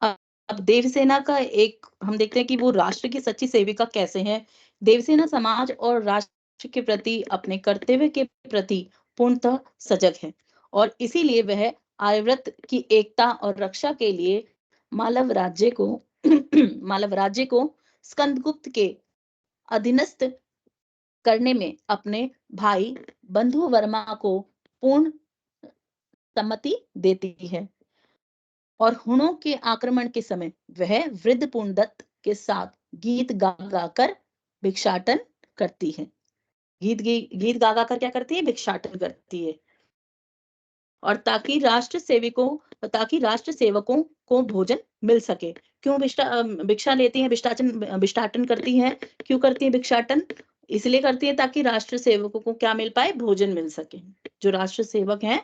अ, अब देवसेना का एक हम देखते हैं कि वो राष्ट्र की सच्ची सेविका कैसे है। देवसेना समाज और राष्ट्र के प्रति, अपने कर्तव्य के प्रति पूर्णतः सजग है, और इसीलिए वह आर्यव्रत की एकता और रक्षा के लिए मालव राज्य को मालव राज्य को स्कंदगुप्त के अधीनस्थ करने में अपने भाई बंधु वर्मा को पूर्ण सम्मति देती है। और हुणों के आक्रमण के समय वह वृद्ध पूर्णदत्त के साथ गीत गा गाकर भिक्षाटन करती है। गीत गा गाकर क्या करती है? भिक्षाटन करती है। और ताकि राष्ट्र सेवकों को भोजन मिल सके। क्यों भिक्षा लेती है, भिक्षाटन करती है? क्यों करती है भिक्षाटन? इसलिए करती है ताकि राष्ट्र सेवकों को क्या मिल पाए? भोजन मिल सके। जो राष्ट्र सेवक हैं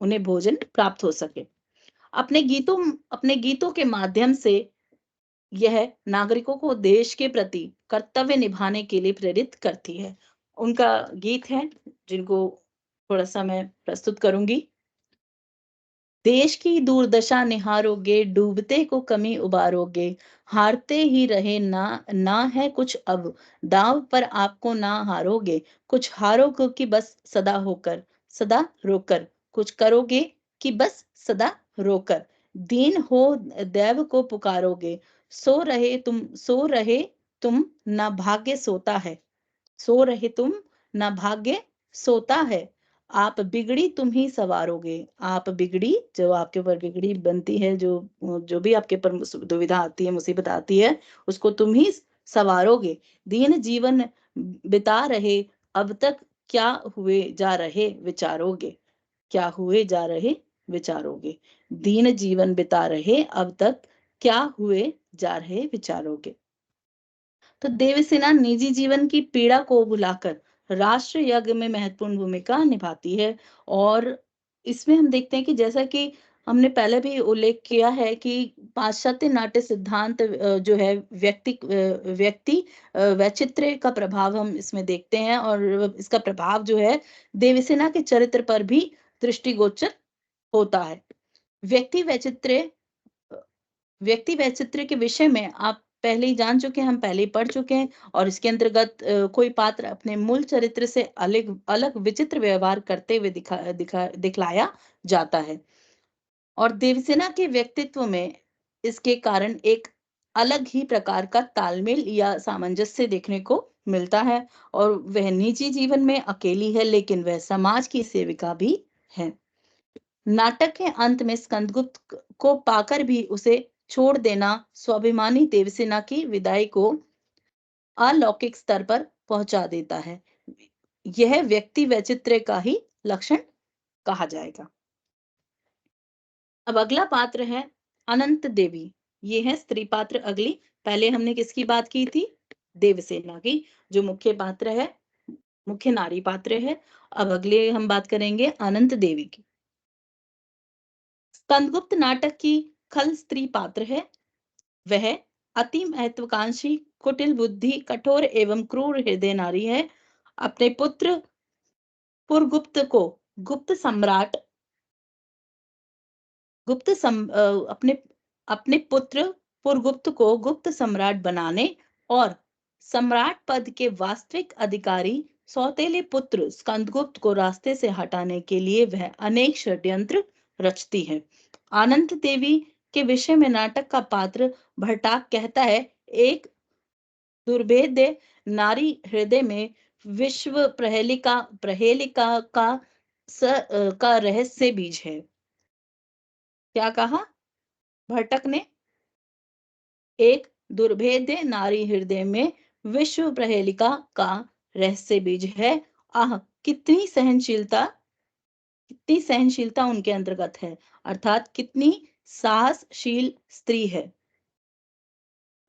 उन्हें भोजन प्राप्त हो सके। अपने गीतों के माध्यम से यह नागरिकों को देश के प्रति कर्तव्य निभाने के लिए प्रेरित करती है। उनका गीत है जिनको थोड़ा सा मैं प्रस्तुत करूंगी। देश की दुर्दशा निहारोगे, डूबते को कमी उबारोगे, हारते ही रहे ना है कुछ अब, दांव पर आपको ना हारोगे, कुछ हारोगे कि बस सदा रोकर, कुछ करोगे कि बस सदा रोकर, दीन हो दैव को पुकारोगे, सो रहे तुम ना भाग्य सोता है, सो रहे तुम ना भाग्य सोता है, आप बिगड़ी तुम ही सवारोगे। आप बिगड़ी, जो आपके ऊपर बिगड़ी बनती है, जो जो भी आपके ऊपर दुविधा आती है, मुसीबत आती है, उसको तुम ही सवारोगे। दीन जीवन बिता रहे अब तक, क्या हुए जा रहे विचारोगे, क्या हुए जा रहे विचारोगे। दीन जीवन बिता रहे अब तक, क्या हुए जा रहे विचारोगे। तो देवसेना निजी जीवन की पीड़ा को भुलाकर राष्ट्र यज्ञ में महत्वपूर्ण भूमिका निभाती है। और इसमें हम देखते हैं कि जैसा कि हमने पहले भी उल्लेख किया है कि पाश्चात्य नाट्य सिद्धांत जो है व्यक्ति वैचित्र्य का प्रभाव हम इसमें देखते हैं, और इसका प्रभाव जो है देवसेना के चरित्र पर भी दृष्टिगोचर होता है। व्यक्ति वैचित्र्य व्यक्ति वैचित्र्य के विषय में आप पहले ही जान चुके हैं, हम पहले ही पढ़ चुके हैं। और इसके अंतर्गत कोई पात्र अपने मूल चरित्र से अलग अलग विचित्र व्यवहार करते हुए दिखलाया जाता है। और देवसेना के व्यक्तित्व में इसके कारण एक अलग ही प्रकार का तालमेल या सामंजस्य देखने को मिलता है। और वह निजी जीवन में अकेली है, लेकिन वह समाज की सेविका भी है। नाटक के अंत में स्कंदगुप्त को पाकर भी उसे छोड़ देना स्वाभिमानी देवसेना की विदाई को अलौकिक स्तर पर पहुंचा देता है। यह व्यक्ति वैचित्र्य का ही लक्षण कहा जाएगा। अब अगला पात्र है अनंत देवी। ये है स्त्री पात्र अगली। पहले हमने किसकी बात की थी? देवसेना की, जो मुख्य पात्र है, मुख्य नारी पात्र है। अब अगले हम बात करेंगे अनंत देवी की। स्कंदगुप्त नाटक की खल स्त्री पात्र है। वह अति महत्वाकांक्षी, कुटिल बुद्धि, कठोर एवं क्रूर हृदय नारी है। अपने पुत्र पुरगुप्त को गुप्त सम्राट गुप्त सम, अ, अपने अपने पुत्र पुरगुप्त को गुप्त सम्राट बनाने और सम्राट पद के वास्तविक अधिकारी सौतेले पुत्र स्कंदगुप्त को रास्ते से हटाने के लिए वह अनेक षड्यंत्र रचती है। अनंत देवी के विषय में नाटक का पात्र भट्टाक कहता है, एक दुर्भेद्य नारी हृदय में विश्व प्रहेलिका प्रहेलिका का रहस्य बीज है। क्या कहा भट्टक ने? एक दुर्भेद्य नारी हृदय में विश्व प्रहेलिका का रहस्य बीज है। आह, कितनी सहनशीलता उनके अंतर्गत है, अर्थात कितनी साहसशील स्त्री है।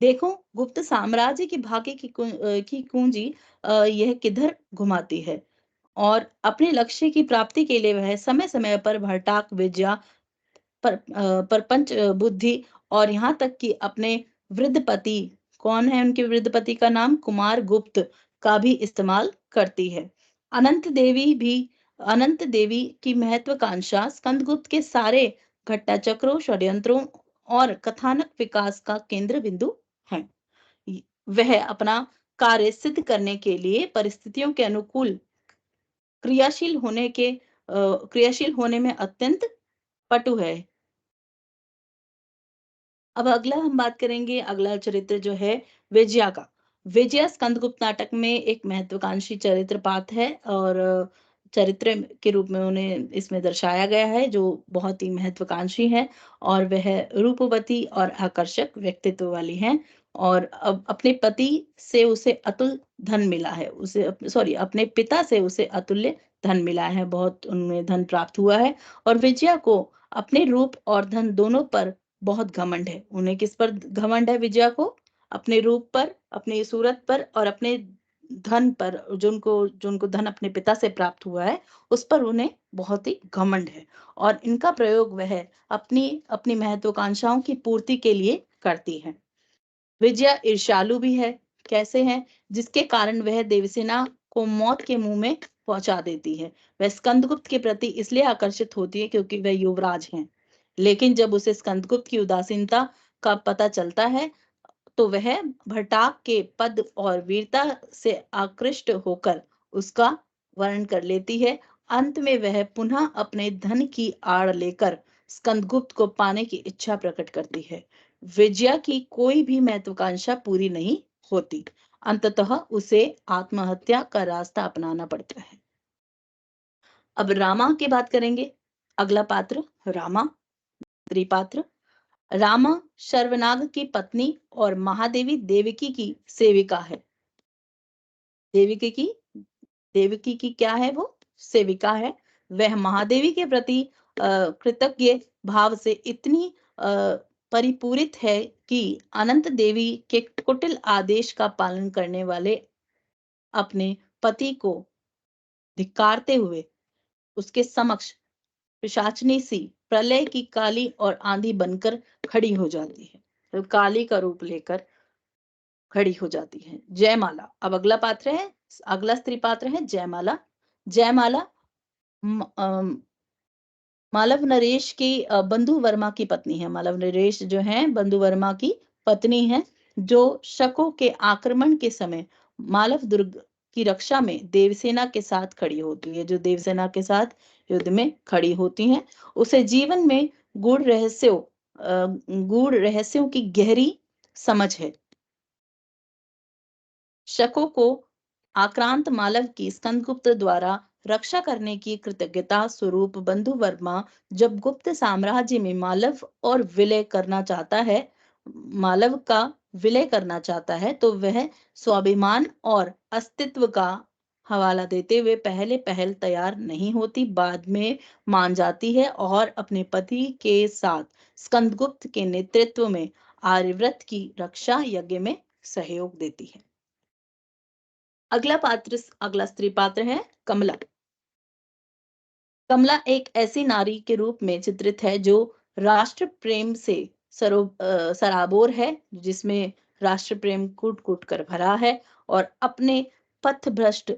देखो, गुप्त साम्राज्य की भाग्य की कुंजी यह किधर घुमाती है, और अपने लक्ष्य की प्राप्ति के लिए वह समय समय पर भट्टाक विद्या परपंच बुद्धि और यहाँ तक कि अपने वृद्ध पति, कौन है उनके वृद्ध पति का नाम, कुमार गुप्त, का भी इस्तेमाल करती है। अनंत देवी भी अनंत देवी की महत्वाकांक्षा स्कंदगुप्त के सारे घटनाचक्रों, षड्यंत्रों और कथानक विकास का केंद्र बिंदु है। वह अपना कार्य सिद्ध करने के लिए परिस्थितियों के अनुकूल क्रियाशील होने में अत्यंत पटु है। अब अगला हम बात करेंगे, अगला चरित्र जो है विजया का। विजया स्कंदगुप्त नाटक में एक महत्वाकांक्षी चरित्र पात्र है, और चरित्र के रूप में उन्हें इसमें दर्शाया गया है, जो बहुत ही महत्वाकांक्षी है, और वह रूपवती और आकर्षक व्यक्तित्व वाली है। और अब अपने पति से उसे अतुल धन मिला है, अपने पिता से उसे अतुल्य धन मिला है, बहुत उनमें धन प्राप्त हुआ है। और विजया को अपने रूप और धन दोनों पर बहुत घमंड है। उन्हें किस पर घमंड है विजया को? अपने रूप पर, अपनी सूरत पर, और अपने धन पर, जो उनको धन अपने पिता से प्राप्त हुआ है, उस पर उन्हें बहुत ही घमंड है। और इनका प्रयोग वह अपनी अपनी महत्वाकांक्षाओं की पूर्ति के लिए करती है। विजया ईर्ष्यालु भी है। कैसे है? जिसके कारण वह देवसेना को मौत के मुंह में पहुंचा देती है। वह स्कंदगुप्त के प्रति इसलिए आकर्षित होती है क्योंकि वह युवराज हैं। लेकिन जब उसे स्कंदगुप्त की उदासीनता का पता चलता है, तो वह भट्टाक के पद और वीरता से आकृष्ट होकर उसका वर्ण कर लेती है। अंत में वह पुनः अपने धन की आड़ लेकर स्कंदगुप्त को पाने की इच्छा प्रकट करती है। विजया की कोई भी महत्वाकांक्षा पूरी नहीं होती। अंततः उसे आत्महत्या का रास्ता अपनाना पड़ता है। अब रामा की बात करेंगे। अगला पात्र रामा, स्त्री पात्र। रामा शर्वनाग की पत्नी और महादेवी देवकी की सेविका है। देवकी की देवकी की क्या है? वो सेविका है। वह महादेवी के प्रति कृतज्ञ भाव से इतनी परिपूरित है कि अनंत देवी के कुटिल आदेश का पालन करने वाले अपने पति को धिक्कारते हुए उसके समक्ष पिशाचनी सी प्रलय की काली और आंधी बनकर खड़ी हो जाती है। तो काली का रूप लेकर खड़ी हो जाती है। जयमाला अब अगला स्त्री पात्र है जयमाला। जयमाला मालव नरेश की बंधु वर्मा की पत्नी है। मालव नरेश जो है बंधु वर्मा की पत्नी है, जो शकों के आक्रमण के समय मालव दुर्ग की रक्षा में देवसेना के साथ खड़ी होती है, जो देवसेना के साथ युद्ध में खड़ी होती हैं। उसे जीवन में गूढ़ रहस्यों की गहरी समझ है। शकों को आक्रांत मालव की स्कंदगुप्त द्वारा रक्षा करने की कृतज्ञता स्वरूप बंधु वर्मा जब गुप्त साम्राज्य में मालव का विलय करना चाहता है, तो वह स्वाभिमान और अस्तित्व का हवाला देते हुए पहले पहल तैयार नहीं होती, बाद में मान जाती है और अपने पति के साथ स्कंदगुप्त के नेतृत्व में आर्यव्रत की रक्षा यज्ञ में सहयोग देती है। अगला स्त्री पात्र है कमला। कमला एक ऐसी नारी के रूप में चित्रित है जो राष्ट्र प्रेम से सराबोर है, जिसमें राष्ट्र प्रेम कूट कूट कर भरा है, और अपने पथभ्रष्ट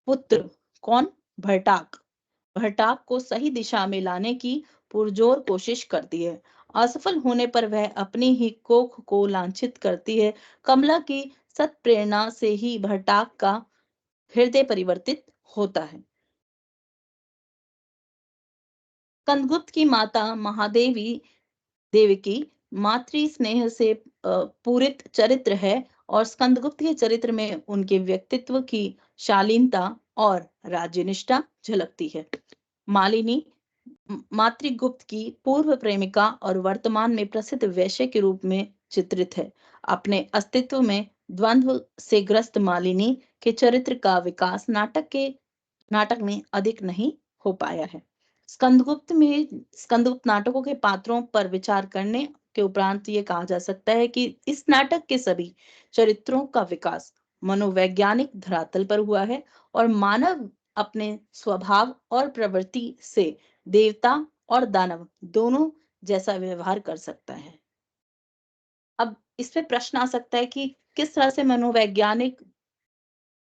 पुत्र कौन भट्टाक को सही दिशा में लाने की पुरजोर कोशिश करती है। असफल होने पर वह अपनी ही कोख को लांछित करती है। कमला की सत प्रेरणा से ही भट्टाक का हृदय परिवर्तित होता है। स्कंदगुप्त की माता महादेवी देवकी मातृ स्नेह से पूरित चरित्र है और स्कंदगुप्त के चरित्र में उनके व्यक्तित्व की शालीनता और राज्यनिष्ठा झलकती है। मालिनी मातृगुप्त की पूर्व प्रेमिका और वर्तमान में प्रसिद्ध वैश्य के रूप में चित्रित है। अपने अस्तित्व में द्वंद्व से ग्रस्त मालिनी के चरित्र का विकास नाटक में अधिक नहीं हो पाया है। स्कंदगुप्त नाटकों के पात्रों पर विचार करने के उपरांत ये कहा जा सकता है कि इस नाटक के सभी चरित्रों का विकास मनोवैज्ञानिक धरातल पर हुआ है और मानव अपने स्वभाव और प्रवृत्ति से देवता और दानव दोनों जैसा व्यवहार कर सकता है। अब इसमें प्रश्न आ सकता है कि किस तरह से मनोवैज्ञानिक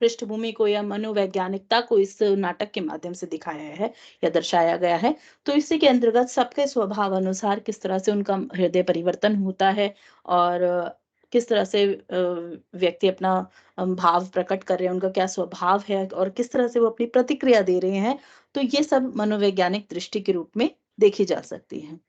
पृष्ठभूमि को या मनोवैज्ञानिकता को इस नाटक के माध्यम से दिखाया है या दर्शाया गया है। तो इसी के अंतर्गत सबके स्वभाव अनुसार किस तरह से उनका हृदय परिवर्तन होता है और किस तरह से व्यक्ति अपना भाव प्रकट कर रहे हैं, उनका क्या स्वभाव है और किस तरह से वो अपनी प्रतिक्रिया दे रहे हैं। तो ये सब मनोवैज्ञानिक दृष्टि के रूप में देखी जा सकती है।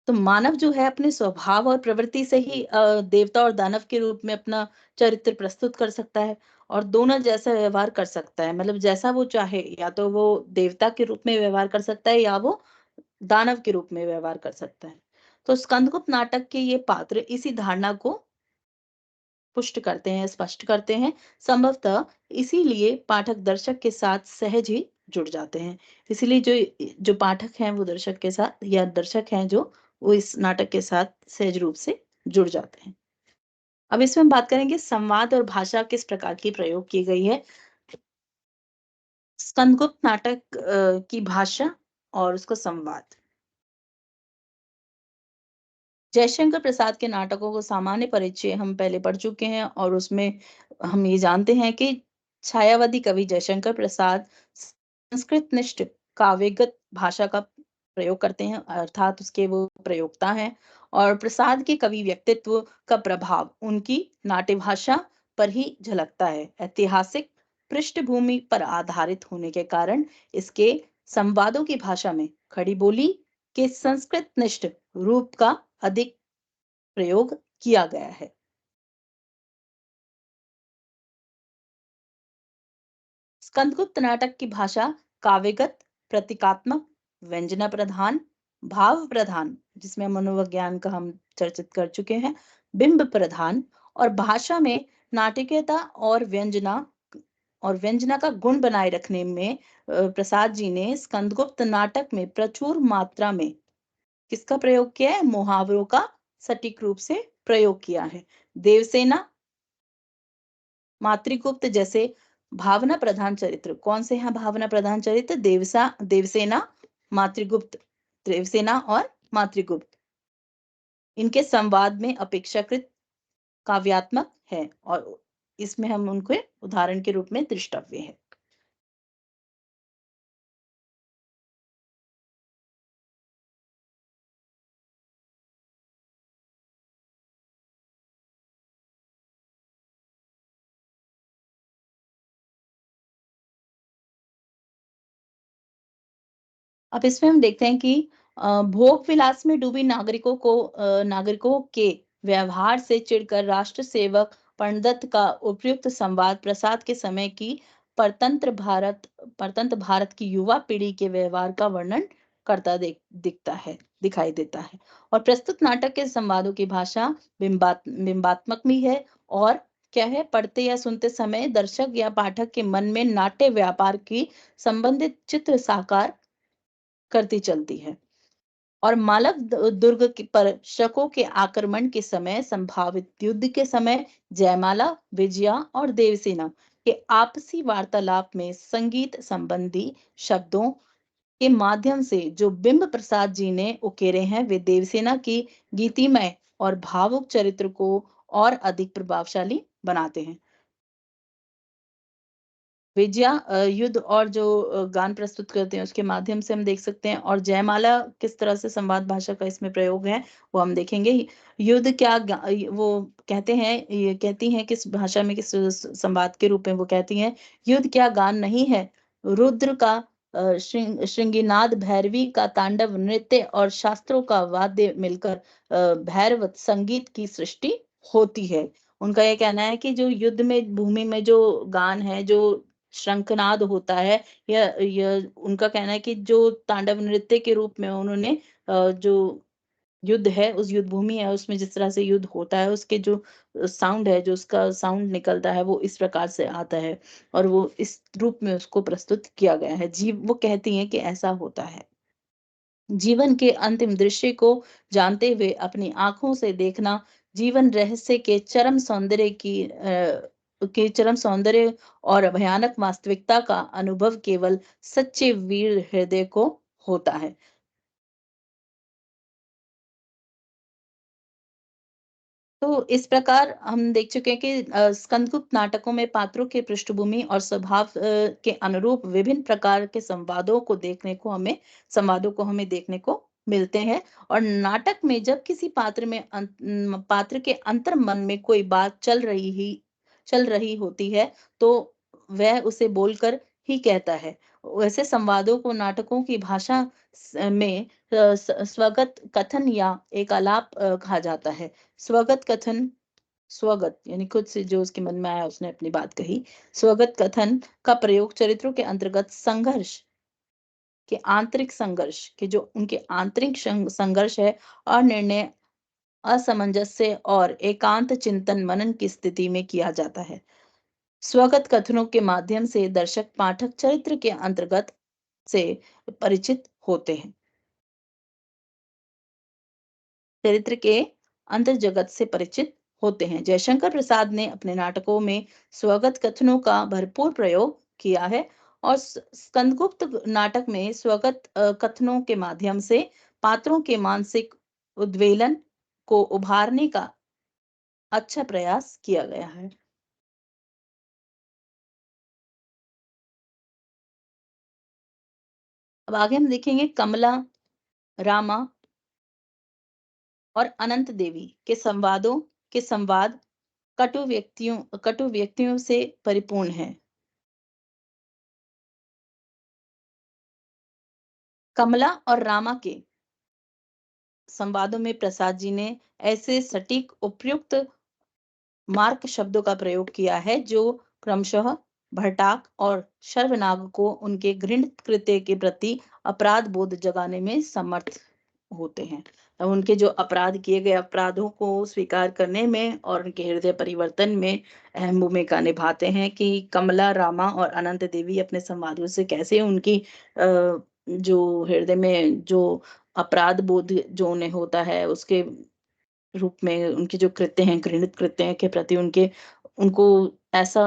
तो मानव जो है अपने स्वभाव और प्रवृत्ति से ही देवता और दानव के रूप में अपना चरित्र प्रस्तुत कर सकता है और दोनों जैसा व्यवहार कर सकता है। मतलब जैसा वो चाहे, या तो वो देवता के रूप में व्यवहार कर सकता है या वो दानव के रूप में व्यवहार कर सकता है। तो स्कंदगुप्त नाटक के ये पात्र इसी धारणा को पुष्ट करते हैं, स्पष्ट करते हैं। संभवतः इसीलिए पाठक दर्शक के साथ सहज ही जुड़ जाते हैं। इसीलिए जो जो पाठक हैं वो दर्शक के साथ, या दर्शक हैं जो, वो इस नाटक के साथ सहज रूप से जुड़ जाते हैं। अब इसमें हम बात करेंगे संवाद और भाषा किस प्रकार की प्रयोग की गई है। स्कंदगुप्त नाटक की भाषा और उसका संवाद। जयशंकर प्रसाद के नाटकों को सामान्य परिचय हम पहले पढ़ चुके हैं और उसमें हम ये जानते हैं कि छायावादी कवि जयशंकर प्रसाद संस्कृतनिष्ठ काव्यगत भाषा का प्रयोग करते हैं, अर्थात उसके वो प्रयोक्ता हैं। और प्रसाद के कवि व्यक्तित्व का प्रभाव उनकी नाट्य भाषा पर ही झलकता है। ऐतिहासिक पृष्ठभूमि पर आधारित होने के कारण इसके संवादों की भाषा में खड़ी बोली के संस्कृतनिष्ठ रूप का अधिक प्रयोग किया गया है। स्कंदगुप्त नाटक की भाषा काव्यगत, प्रतीकात्मक, व्यंजना प्रधान, भाव प्रधान, जिसमें मनोविज्ञान का हम चर्चित कर चुके हैं, बिंब प्रधान, और भाषा में नाटकीयता और व्यंजना का गुण बनाए रखने में प्रसाद जी ने स्कंदगुप्त नाटक में प्रचुर मात्रा में किसका प्रयोग किया है? मुहावरों का सटीक रूप से प्रयोग किया है। देवसेना, मातृगुप्त जैसे भावना प्रधान चरित्र, कौन से हैं भावना प्रधान चरित्र? देवसेना, मातृगुप्त, देवसेना और मातृगुप्त। इनके संवाद में अपेक्षाकृत काव्यात्मक है और इसमें हम उनको उदाहरण के रूप में दृष्टव्य है। अब इसमें हम देखते हैं कि भोग विलास में डूबी नागरिकों के व्यवहार से चिढ़कर राष्ट्र सेवक पंडित का उपयुक्त संवाद प्रसाद के समय की परतंत्र भारत परतंत्र भारत की युवा पीढ़ी के व्यवहार का वर्णन करता दिखाई देता है। और प्रस्तुत नाटक के संवादों की भाषा बिंबात्मक भी है और क्या है, पढ़ते या सुनते समय दर्शक या पाठक के मन में नाट्य व्यापार की संबंधित चित्र साकार करती चलती है। और दुर्ग पर शकों के आक्रमण के समय, संभावित युद्ध के समय जयमाला, विजया और देवसेना के आपसी वार्तालाप में संगीत संबंधी शब्दों के माध्यम से जो बिंब प्रसाद जी ने उकेरे हैं, वे देवसेना की गीतिमय और भावुक चरित्र को और अधिक प्रभावशाली बनाते हैं। विजया युद्ध और जो गान प्रस्तुत करते हैं उसके माध्यम से हम देख सकते हैं, और जयमाला किस तरह से संवाद भाषा का इसमें प्रयोग है वो हम देखेंगे। युद्ध क्या वो कहते हैं, ये कहती हैं किस भाषा में, किस संवाद के रूप में वो कहती हैं, युद्ध क्या गान नहीं है, रुद्र का श्रृंगीनाद, भैरवी का तांडव नृत्य और शास्त्रों का वाद्य मिलकर भैरव संगीत की सृष्टि होती है। उनका ये कहना है कि जो युद्ध में भूमि में जो गान है, जो शंखनाद होता है, या उनका कहना है कि जो तांडव नृत्य के रूप में उन्होंने जो युद्ध है, उस युद्ध भूमि है, उसमें जिस तरह से युद्ध होता है, उसके जो साउंड है, जो उसका साउंड निकलता है, वो इस प्रकार से आता है, और वो इस रूप में उसको प्रस्तुत किया गया है। वो कहती हैं कि ऐसा होता है। जीवन के अंतिम दृश्य को जानते हुए अपनी आंखों से देखना, जीवन रहस्य के चरम सौंदर्य और भयानक वास्तविकता का अनुभव केवल सच्चे वीर हृदय को होता है। तो इस प्रकार हम देख चुके हैं कि स्कंदगुप्त नाटकों में पात्रों के पृष्ठभूमि और स्वभाव के अनुरूप विभिन्न प्रकार के संवादों को हमें देखने को मिलते हैं, और नाटक में जब किसी पात्र के अंतर मन में कोई बात चल रही होती है, तो वह उसे बोलकर ही कहता है। वैसे संवादों को नाटकों की भाषा में स्वगत कथन या एक आलाप कहा जाता है। स्वगत कथन, स्वगत यानी खुद से जो उसके मन में आया उसने अपनी बात कही। स्वगत कथन का प्रयोग चरित्रों के अंतर्गत संघर्ष के जो उनके आंतरिक संघर्ष है, अनिर्णय, असमंजस्य और एकांत चिंतन मनन की स्थिति में किया जाता है। स्वगत कथनों के माध्यम से दर्शक पाठक चरित्र के अंतर्गत से परिचित होते हैं। चरित्र के अंतर जगत से परिचित होते हैं। जयशंकर प्रसाद ने अपने नाटकों में स्वगत कथनों का भरपूर प्रयोग किया है, और स्कंदगुप्त नाटक में स्वगत कथनों के माध्यम से पात्रों के मानसिक उद्वेलन को उभारने का अच्छा प्रयास किया गया है। अब आगे हम देखेंगे कमला, रामा और अनंत देवी के संवाद कटु व्यक्तियों से परिपूर्ण है। कमला और रामा के संवादों में प्रसाद जी ने ऐसे सटीक उपयुक्त मार्क शब्दों का प्रयोग किया है जो क्रमशः भटाक और शर्वनाग को उनके घृणित कृत्य के प्रति अपराध बोध जगाने में समर्थ होते हैं। अब उनके जो अपराध किए गए अपराधों को स्वीकार करने में और उनके हृदय परिवर्तन में अहम भूमिका निभाते हैं कि कमला, रामा और अनंत देवी अपने संवादों से कैसे उनकी जो हृदय में जो अपराध बोध जो उन्हें होता है उसके रूप में उनके जो कृत्य हैं, घृणित कृत्य हैं के प्रति उनको ऐसा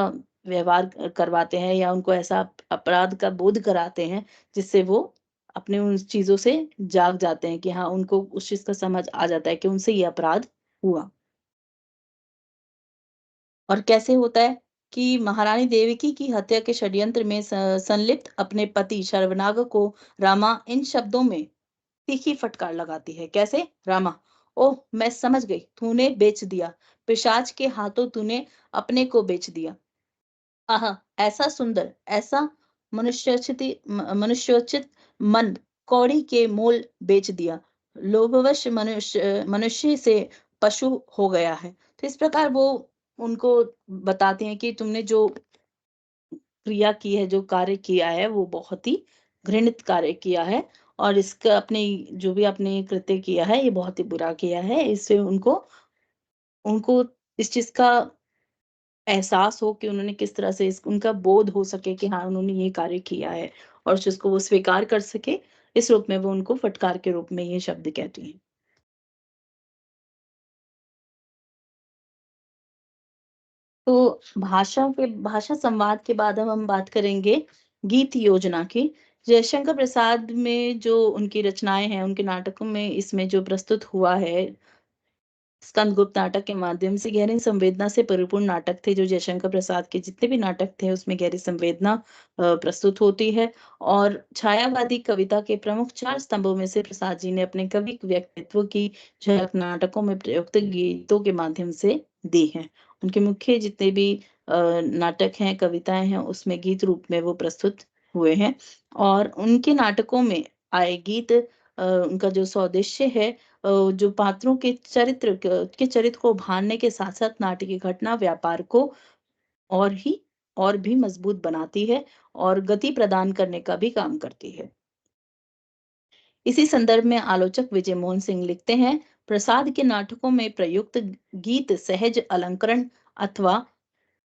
व्यवहार करवाते हैं, या उनको ऐसा अपराध का बोध कराते हैं, जिससे वो अपने उन चीज़ों से जाग जाते हैं कि हाँ, उनको उस चीज़ का समझ आ जाता है कि उनसे ये अपराध हुआ। और कैसे होता है कि महारानी देवकी की हत्या के षड्यंत्र में संलिप्त अपने पति शर्वनाग को रामा इन शब्दों में तीखी फटकार लगाती है। कैसे? रामा, ओह! मैं समझ गई, तूने बेच दिया। पिशाच के हाथों तूने अपने को बेच दिया। आहा! ऐसा सुंदर, ऐसा मनुष्योचित मन कौड़ी के मोल बेच दिया। लोभवश मनुष्य से पशु हो गया है। तो इस प्रकार वो उनको बताते हैं कि तुमने जो क्रिया की है, जो कार्य किया है, वो बहुत ही घृणित कार्य किया है, और इसका अपने जो भी आपने कृत्य किया है, ये बहुत ही बुरा किया है। इससे उनको उनको इस चीज़ का एहसास हो कि उन्होंने किस तरह से इस उनका बोध हो सके कि हाँ, उन्होंने ये कार्य किया है, और उस चीज़ को वो स्वीकार कर सके, इस रूप में वो उनको फटकार के रूप में ये शब्द कहती हैं। तो भाषा संवाद के बाद अब हम बात करेंगे गीत योजना की। जयशंकर प्रसाद में जो उनकी रचनाएँ हैं, उनके नाटकों में इसमें जो प्रस्तुत हुआ है, स्कंदगुप्त नाटक के माध्यम से गहरी संवेदना से परिपूर्ण नाटक थे। जो जयशंकर प्रसाद के जितने भी नाटक थे उसमें गहरी संवेदना प्रस्तुत होती है। और छायावादी कविता के प्रमुख 4 स्तंभों में से प्रसाद जी ने अपने कवि व्यक्तित्व की झलक नाटकों में प्रयुक्त गीतों के माध्यम से दी है। उनके मुख्य जितने भी नाटक हैं, कविताएँ हैं, उसमें गीत रूप में वो प्रस्तुत हुए हैं। और उनके नाटकों में आए गीत उनका जो सौदेश्य है, जो पात्रों के चरित्र को उभारने के साथ-साथ नाट्य की घटना व्यापार को और ही और भी मजबूत बनाती है और गति प्रदान करने का भी काम करती है। इसी संदर्भ में आलोचक विजय मोहन सिंह लिखते हैं, प्रसाद के नाटकों में प्रयुक्त गीत सहज अलंकरण अथवा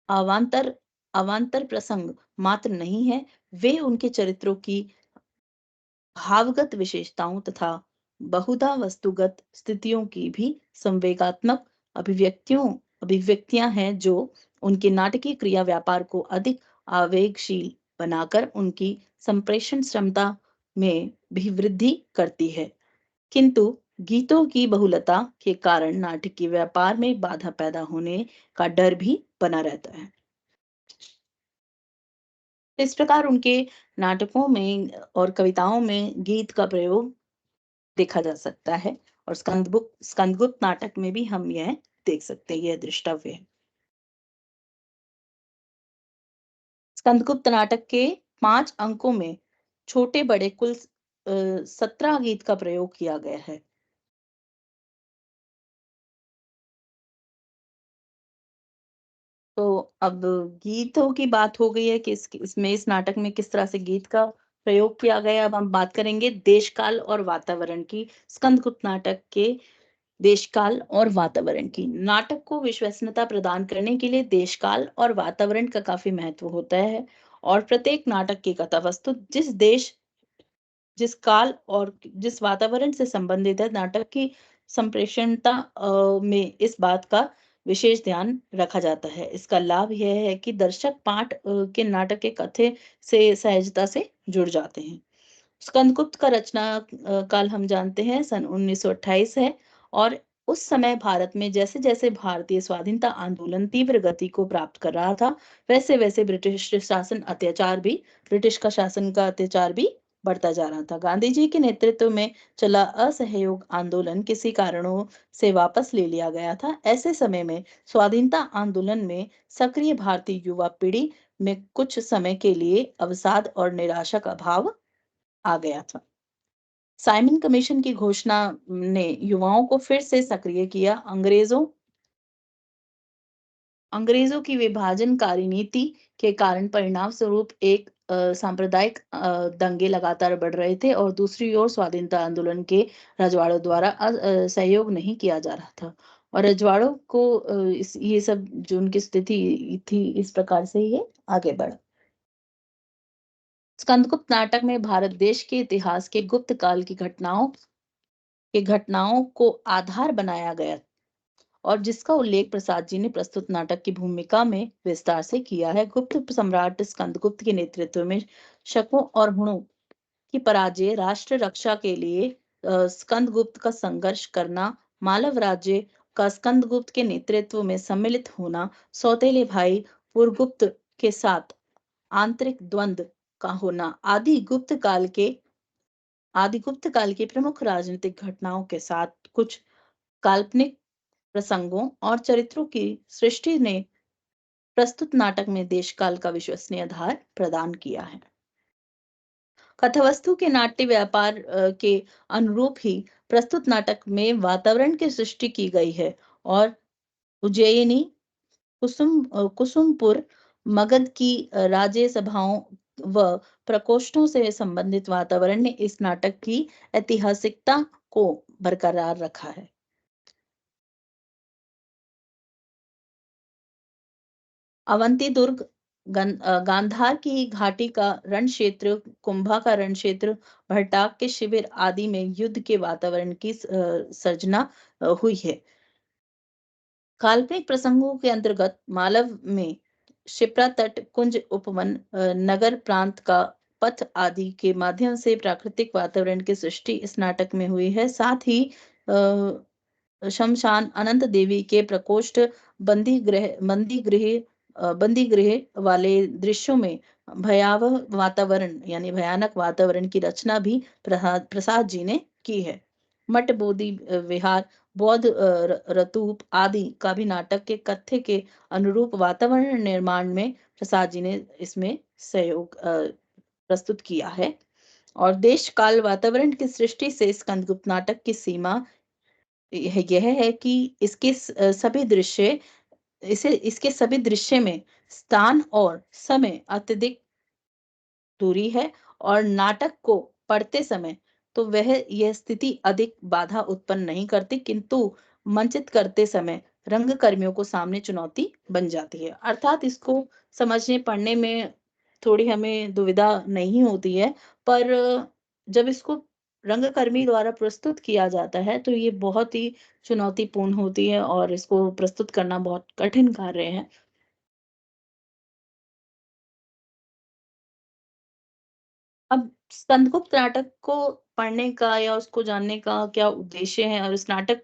अवान्तर अवान्तर प्रसंग मात्र नहीं है, वे उनके चरित्रों की भावगत विशेषताओं तथा बहुधा वस्तुगत स्थितियों की भी संवेगात्मक अभिव्यक्तियां हैं, जो उनके नाटकीय क्रिया व्यापार को अधिक आवेगशील बनाकर उनकी संप्रेषण क्षमता में भी वृद्धि करती है। किंतु गीतों की बहुलता के कारण नाटकीय व्यापार में बाधा पैदा होने का डर भी बना रहता है। इस प्रकार उनके नाटकों में और कविताओं में गीत का प्रयोग देखा जा सकता है। और स्कंदगुप्त नाटक में भी हम यह देख सकते हैं, यह दृष्टव्य है। स्कंदगुप्त नाटक के 5 अंकों में छोटे बड़े कुल 17 गीत का प्रयोग किया गया है। तो अब गीतों की बात हो गई है कि इसमें इस नाटक में किस तरह से गीत का प्रयोग किया गया है। अब हम बात करेंगे देश काल और वातावरण की। स्कंदगुप्त नाटक के देशकाल और वातावरण की। नाटक को विश्वसनीयता प्रदान करने के लिए देशकाल और वातावरण का काफी महत्व होता है। और प्रत्येक नाटक की कथा वस्तु जिस देश, जिस काल और जिस वातावरण से संबंधित है, नाटक की संप्रेषणता में इस बात का विशेष ध्यान रखा जाता है। इसका लाभ यह है कि दर्शक पाठ के नाटक के कथे से सहजता से जुड़ जाते हैं। स्कंदगुप्त का रचना काल हम जानते हैं सन 1928 है। और उस समय भारत में जैसे-जैसे भारतीय स्वाधीनता आंदोलन तीव्र गति को प्राप्त कर रहा था, वैसे-वैसे ब्रिटिश का शासन का अत्याचार भी बढ़ता जा रहा था। गांधी जी के नेतृत्व में चला असहयोग आंदोलन किसी कारणों से वापस ले लिया गया था। ऐसे समय में स्वाधीनता आंदोलन में सक्रिय भारतीय युवा पीढ़ी में कुछ समय के लिए अवसाद और निराशा का भाव आ गया था। साइमन कमीशन की घोषणा ने युवाओं को फिर से सक्रिय किया। अंग्रेजों की विभाजनकारी नीति के कारण परिणाम स्वरूप एक सांप्रदायिक दंगे लगातार बढ़ रहे थे और दूसरी ओर स्वाधीनता आंदोलन के रजवाड़ों द्वारा सहयोग नहीं किया जा रहा था। और रजवाड़ों को ये सब जो उनकी स्थिति थी, इस प्रकार से ये आगे बढ़ा। स्कंदगुप्त नाटक में भारत देश के इतिहास के गुप्त काल की घटनाओं को आधार बनाया गया और जिसका उल्लेख प्रसाद जी ने प्रस्तुत नाटक की भूमिका में विस्तार से किया है। गुप्त सम्राट स्कंदगुप्त के नेतृत्व में शकों और हुणों की पराजय, राष्ट्र रक्षा के लिए स्कंदगुप्त का संघर्ष करना, मालव राज्य का स्कंदगुप्त के नेतृत्व में सम्मिलित होना, सौतेले भाई पुरगुप्त के साथ आंतरिक द्वंद्व का होना आदि गुप्त काल की प्रमुख राजनीतिक घटनाओं के साथ कुछ काल्पनिक प्रसंगों और चरित्रों की सृष्टि ने प्रस्तुत नाटक में देशकाल का विश्वसनीय आधार प्रदान किया है। कथावस्तु के नाट्य व्यापार के अनुरूप ही प्रस्तुत नाटक में वातावरण की सृष्टि की गई है। और उज्जैनी, कुसुमपुर, मगध की राज्य सभाओं व प्रकोष्ठों से संबंधित वातावरण ने इस नाटक की ऐतिहासिकता को बरकरार रखा है। अवंती दुर्ग, गांधार की घाटी का रण क्षेत्र, कुंभा का रण क्षेत्र, भट्टाक के शिविर आदि में युद्ध के वातावरण की सर्जना हुई है। काल्पनिक प्रसंगों के अंतर्गत मालव में शिप्रा तट, कुंज उपवन, नगर प्रांत का पथ आदि के माध्यम से प्राकृतिक वातावरण की सृष्टि इस नाटक में हुई है। साथ ही शमशान अनंत देवी के प्रकोष्ठ बंदी गृह वाले दृश्यों में भयावह वातावरण यानी भयानक वातावरण की रचना भी प्रसाद जी ने की है। मठ बोधि विहार बौद्ध रतूप आदि का भी नाटक के कथ्य के अनुरूप वातावरण निर्माण में प्रसाद जी ने इसमें सहयोग प्रस्तुत किया है। और देश काल वातावरण की सृष्टि से स्कंदगुप्त नाटक की सीमा यह है कि इसके सभी दृश्य में स्थान और समय अत्यधिक दूरी है और नाटक को पढ़ते समय तो वह यह स्थिति अधिक बाधा उत्पन्न नहीं करती, किंतु मंचित करते समय रंगकर्मियों को सामने चुनौती बन जाती है। अर्थात इसको समझने पढ़ने में थोड़ी हमें दुविधा नहीं होती है, पर जब इसको रंगकर्मी द्वारा प्रस्तुत किया जाता है तो ये बहुत ही चुनौतीपूर्ण होती है और इसको प्रस्तुत करना बहुत कठिन कार्य है। अब स्कंदगुप्त नाटक को पढ़ने का या उसको जानने का क्या उद्देश्य है और इस नाटक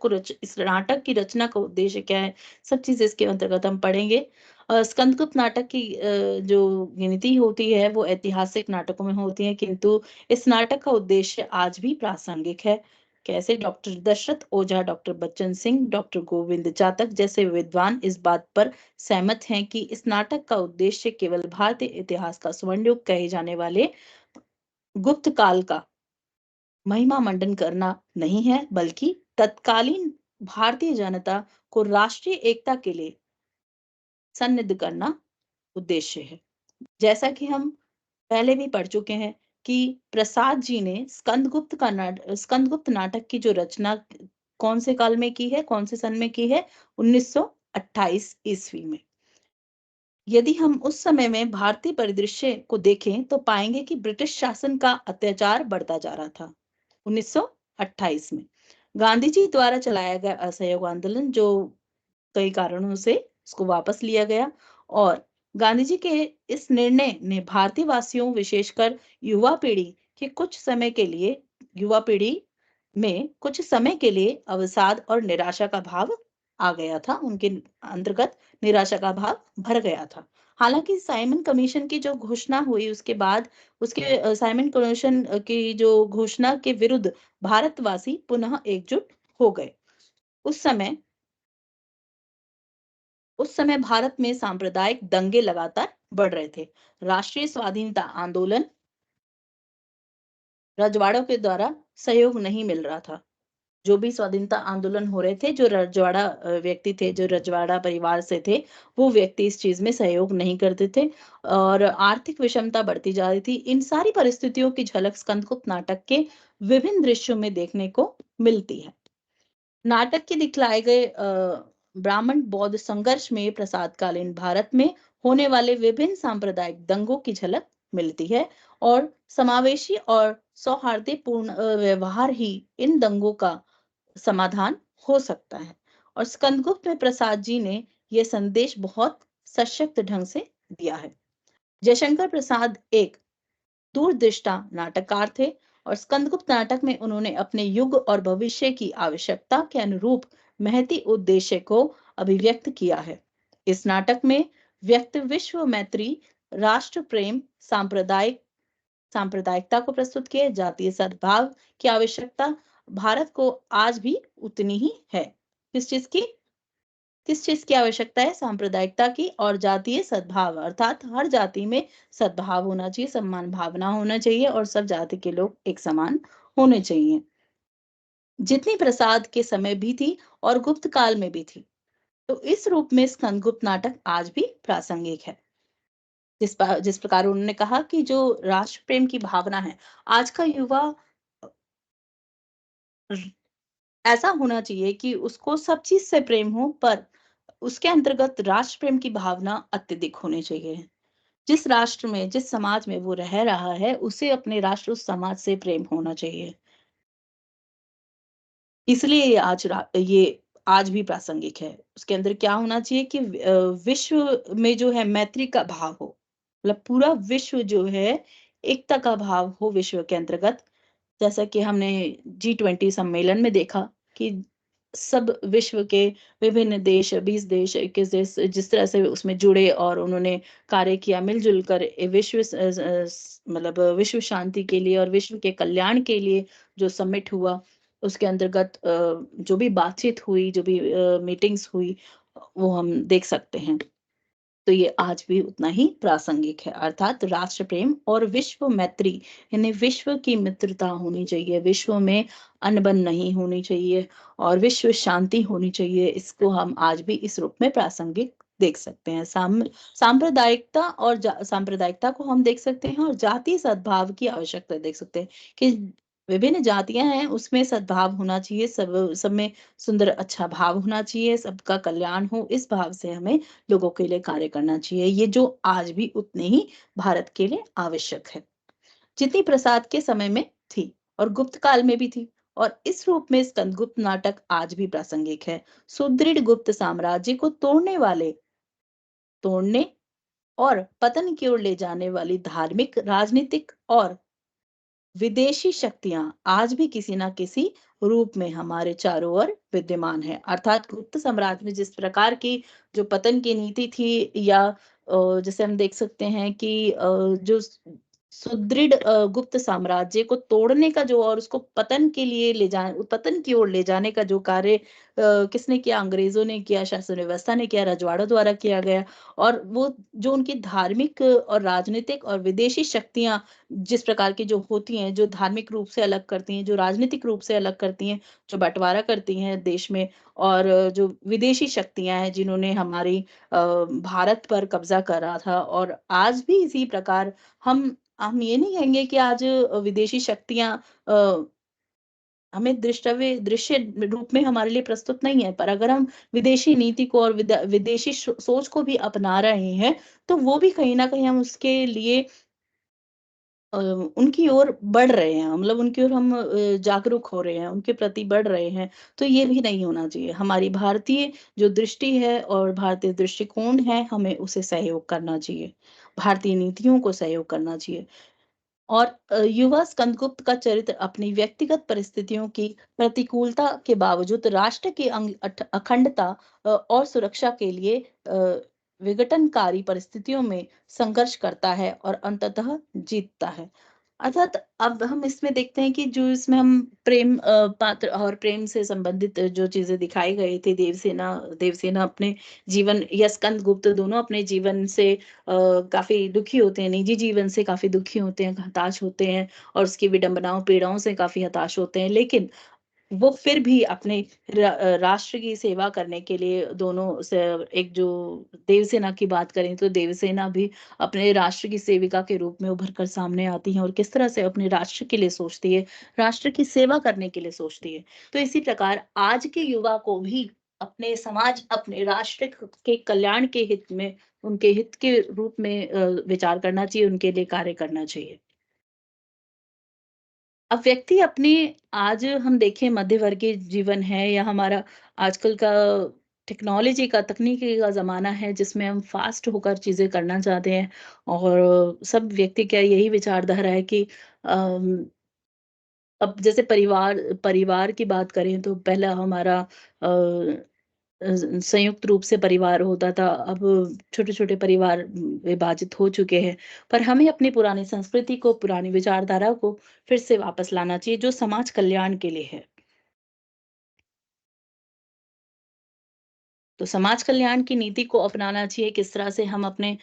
की रचना का उद्देश्य क्या है, सब चीज़ें इसके अंतर्गत हम पढ़ेंगे। स्कंदगुप्त नाटक की जो गिनती होती है वो ऐतिहासिक नाटकों में होती है, किंतु इस नाटक का उद्देश्य आज भी प्रासंगिक है। कैसे? डॉक्टर दशरथ ओझा, डॉक्टर बच्चन सिंह, डॉक्टर गोविंद जातक जैसे विद्वान इस बात पर सहमत हैं कि इस नाटक का उद्देश्य केवल भारतीय इतिहास का स्वर्ण युग कहे जाने वाले गुप्त काल का महिमा मंडन करना नहीं है, बल्कि तत्कालीन भारतीय जनता को राष्ट्रीय एकता के लिए सन्निध करना उद्देश्य है। जैसा कि हम पहले भी पढ़ चुके हैं कि प्रसाद जी ने स्कंदगुप्त नाटक की जो रचना कौन से काल में की है, कौन से सन में की है? 1928 ईस्वी में। यदि हम उस समय में भारतीय परिदृश्य को देखें तो पाएंगे कि ब्रिटिश शासन का अत्याचार बढ़ता जा रहा था। 1928 में गांधी जी द्वारा चलाया गया असहयोग आंदोलन जो कई कारणों से उसको वापस लिया गया और गांधी जी के इस निर्णय ने भारतीय वासियों विशेषकर युवा पीढ़ी में कुछ समय के लिए अवसाद और निराशा का भाव आ गया था, उनके अंतर्गत निराशा का भाव भर गया था। हालांकि साइमन कमीशन की जो घोषणा हुई उसके बाद साइमन कमीशन की जो घोषणा के विरुद्ध भारतवासी पुनः एकजुट हो गए। उस समय भारत में सांप्रदायिक दंगे लगातार बढ़ रहे थे। राष्ट्रीय स्वाधीनता आंदोलन रजवाड़ों के द्वारा सहयोग नहीं मिल रहा था। जो भी स्वाधीनता आंदोलन हो रहे थे, जो रजवाड़ा व्यक्ति थे, जो रजवाड़ा परिवार से थे, वो व्यक्ति इस चीज में सहयोग नहीं करते थे और आर्थिक विषमता बढ़ती जा रही थी। इन सारी परिस्थितियों की झलक स्कंदगुप्त नाटक के विभिन्न दृश्यों में देखने को मिलती है। नाटक के दिखलाए गए ब्राह्मण बौद्ध संघर्ष में प्रसादकालीन भारत में होने वाले विभिन्न सांप्रदायिक दंगों की झलक मिलती है और समावेशी और सौहार्दपूर्ण व्यवहार ही इन दंगों का समाधान हो सकता है। और स्कंदगुप्त में प्रसाद जी ने यह संदेश बहुत सशक्त ढंग से दिया है। जयशंकर प्रसाद एक दूरदृष्टा नाटककार थे और स्कंदगुप्त नाटक में उन्होंने अपने युग और भविष्य की आवश्यकता के अनुरूप महती उद्देश्य को अभिव्यक्त किया है। इस नाटक में व्यक्ति विश्व मैत्री, राष्ट्र प्रेम, सांप्रदायिकता को प्रस्तुत किया। जातीय सद्भाव की आवश्यकता भारत को आज भी उतनी ही है। किस चीज की आवश्यकता है? सांप्रदायिकता की और जातीय सद्भाव, अर्थात हर जाति में सद्भाव होना चाहिए, सम्मान भावना होना चाहिए और सब जाति के लोग एक समान होने चाहिए, जितनी प्रसाद के समय भी थी और गुप्त काल में भी थी। तो इस रूप में स्कंदगुप्त नाटक आज भी प्रासंगिक है। जिस प्रकार उन्होंने कहा कि जो राष्ट्र प्रेम की भावना है, आज का युवा ऐसा होना चाहिए कि उसको सब चीज से प्रेम हो, पर उसके अंतर्गत राष्ट्र प्रेम की भावना अत्यधिक होनी चाहिए। जिस राष्ट्र में, जिस समाज में वो रह रहा है, उसे अपने राष्ट्र, उस समाज से प्रेम होना चाहिए। इसलिए ये आज भी प्रासंगिक है। उसके अंदर क्या होना चाहिए कि विश्व में जो है मैत्री का भाव हो, मतलब पूरा विश्व जो है एकता का भाव हो विश्व के अंतर्गत। जैसा कि हमने G20 सम्मेलन में देखा कि सब विश्व के विभिन्न देश 20 देश 21 देश जिस तरह से उसमें जुड़े और उन्होंने कार्य किया मिलजुल कर मतलब विश्व शांति के लिए और विश्व के कल्याण के लिए जो समिट हुआ उसके अंतर्गत जो भी बातचीत हुई जो भी मीटिंग्स हुई वो हम देख सकते हैं। तो ये आज भी उतना ही प्रासंगिक है अर्थात राष्ट्र प्रेम और विश्व मैत्री यानी विश्व की मित्रता होनी चाहिए, विश्व में अनबन नहीं होनी चाहिए और विश्व शांति होनी चाहिए। इसको हम आज भी इस रूप में प्रासंगिक देख सकते हैं। सांप्रदायिकता और सांप्रदायिकता को हम देख सकते हैं और जातीय सद्भाव की आवश्यकता देख सकते हैं कि विभिन्न जातियां हैं उसमें सद्भाव होना चाहिए, सब में सुंदर अच्छा भाव होना चाहिए, सबका कल्याण हो, इस भाव से हमें लोगों के लिए कार्य करना चाहिए। ये जो आज भी उतने ही भारत के लिए आवश्यक है, जितनी प्रसाद के समय में थी और गुप्त काल में भी थी। और इस रूप में स्कंदगुप्त नाटक आज भी प्रासंगिक है। सुदृढ़ गुप्त साम्राज्य को तोड़ने और पतन की ओर ले जाने वाली धार्मिक, राजनीतिक और विदेशी शक्तियां आज भी किसी ना किसी रूप में हमारे चारों ओर विद्यमान है। अर्थात गुप्त साम्राज्य में जिस प्रकार की जो पतन की नीति थी या जैसे हम देख सकते हैं कि जो सुदृढ़ गुप्त साम्राज्य को तोड़ने का जो और उसको पतन के लिए पतन की ओर ले जाने का जो कार्य किसने किया, अंग्रेजों ने किया, शासन व्यवस्था ने किया, रजवाड़ों द्वारा किया गया। और वो जो उनकी धार्मिक और राजनीतिक और विदेशी शक्तियां जिस प्रकार की जो होती हैं, जो धार्मिक रूप से अलग करती हैं, जो राजनीतिक रूप से अलग करती हैं, जो बँटवारा करती हैं देश में और जो विदेशी शक्तियाँ हैं जिन्होंने हमारी भारत पर कब्ज़ा करा था और आज भी इसी प्रकार हम ये नहीं कहेंगे कि आज विदेशी शक्तियाँ अ, हमें दृश्य रूप में हमारे लिए प्रस्तुत नहीं है, पर अगर हम विदेशी नीति को और विदेशी सोच को भी अपना रहे हैं, तो वो भी कहीं न कहीं हम उसके लिए उनकी ओर बढ़ रहे हैं मतलब उनकी ओर हम जागरूक हो रहे हैं, उनके प्रति बढ़ रहे हैं, तो ये भी नहीं होना चाहिए। हमारी भारतीय जो दृष्टि है और भारतीय दृष्टिकोण है, हमें उसे सहयोग करना चाहिए। भारतीय नीतियों को सहयोग करना चाहिए। और युवा स्कंदगुप्त का चरित्र अपनी व्यक्तिगत परिस्थितियों की प्रतिकूलता के बावजूद राष्ट्र की अखंडता और सुरक्षा के लिए विघटनकारी परिस्थितियों में संघर्ष करता है और अंततः जीतता है। अर्थात अब हम इसमें देखते हैं कि जो इसमें हम पात्र और प्रेम से संबंधित जो चीजें दिखाई गई थी देवसेना अपने जीवन या स्कंदगुप्त दोनों अपने जीवन से काफ़ी दुखी होते हैं, निजी जीवन से काफ़ी दुखी होते हैं, हताश होते हैं और उसकी विडंबनाओं, पीड़ाओं से काफ़ी हताश होते हैं। लेकिन वो फिर भी अपने राष्ट्र की सेवा करने के लिए दोनों से एक जो देवसेना की बात करें तो देवसेना भी अपने राष्ट्र की सेविका के रूप में उभर कर सामने आती हैं और किस तरह से अपने राष्ट्र के लिए सोचती है, राष्ट्र की सेवा करने के लिए सोचती है। तो इसी प्रकार आज के युवा को भी अपने समाज, अपने राष्ट्र के कल्याण के हित में, उनके हित के रूप में विचार करना चाहिए, उनके लिए कार्य करना चाहिए। अब व्यक्ति अपने आज हम देखें मध्यवर्गीय जीवन है या हमारा आजकल का टेक्नोलॉजी का तकनीकी का ज़माना है जिसमें हम फ़ास्ट होकर चीज़ें करना चाहते हैं और सब व्यक्ति का यही विचारधारा है कि अम, अब जैसे परिवार परिवार की बात करें तो पहला हमारा संयुक्त रूप से परिवार होता था, अब छोटे-छोटे परिवार विभाजित हो चुके हैं। पर हमें अपनी पुरानी संस्कृति को, पुरानी विचारधारा को फिर से वापस लाना चाहिए, जो समाज कल्याण के लिए है। तो समाज कल्याण की नीति को अपनाना चाहिए, किस तरह से हम अपने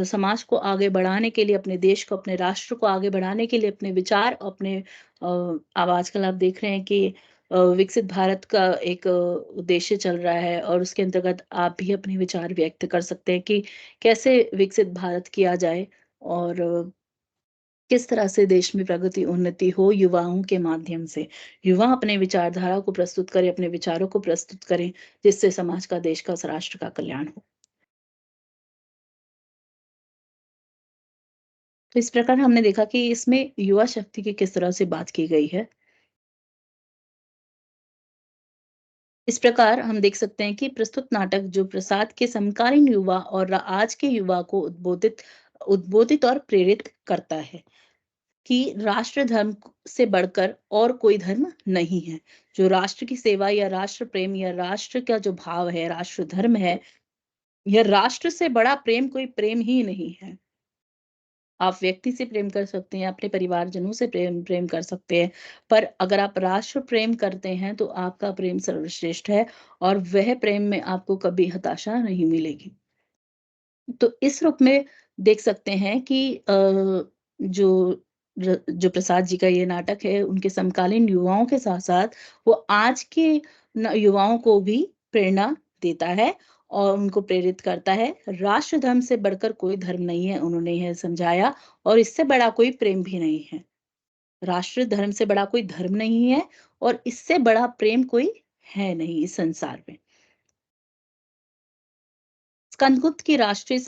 समाज को आगे बढ़ाने के लिए, अपने देश को, अपने राष्ट्र को आगे बढ़ाने के लिए अपने विचार, अपने अब आजकल आप देख रहे हैं कि विकसित भारत का एक उद्देश्य चल रहा है और उसके अंतर्गत आप भी अपने विचार व्यक्त कर सकते हैं कि कैसे विकसित भारत किया जाए और किस तरह से देश में प्रगति उन्नति हो युवाओं के माध्यम से। युवा अपने विचारधारा को प्रस्तुत करें, अपने विचारों को प्रस्तुत करें, जिससे समाज का, देश का, राष्ट्र का कल्याण हो। तो इस प्रकार हमने देखा कि इसमें युवा शक्ति की किस तरह से बात की गई है। इस प्रकार हम देख सकते हैं कि प्रस्तुत नाटक जो प्रसाद के समकालीन युवा और आज के युवा को उद्बोधित उद्बोधित और प्रेरित करता है। कि राष्ट्र धर्म से बढ़कर और कोई धर्म नहीं है। जो राष्ट्र की सेवा या राष्ट्र प्रेम या राष्ट्र का जो भाव है, राष्ट्र धर्म है, यह राष्ट्र से बड़ा प्रेम कोई प्रेम ही नहीं है। आप व्यक्ति से प्रेम कर सकते हैं, अपने परिवारजनों से प्रेम प्रेम कर सकते हैं, पर अगर आप राष्ट्र प्रेम करते हैं, तो आपका प्रेम सर्वश्रेष्ठ है और वह प्रेम में आपको कभी हताशा नहीं मिलेगी। तो इस रूप में देख सकते हैं कि जो जो प्रसाद जी का ये नाटक है, उनके समकालीन युवाओं के साथ-साथ वो आज के युवाओं को भी प्रेरणा देता है और उनको प्रेरित करता है। राष्ट्र धर्म से बढ़कर कोई धर्म नहीं है, उन्होंने यह समझाया और इससे बड़ा कोई प्रेम भी नहीं है। राष्ट्र धर्म से बड़ा कोई धर्म नहीं है और इससे बड़ा प्रेम कोई है नहीं इस संसार में। स्कंदगुप्त की राष्ट्रीय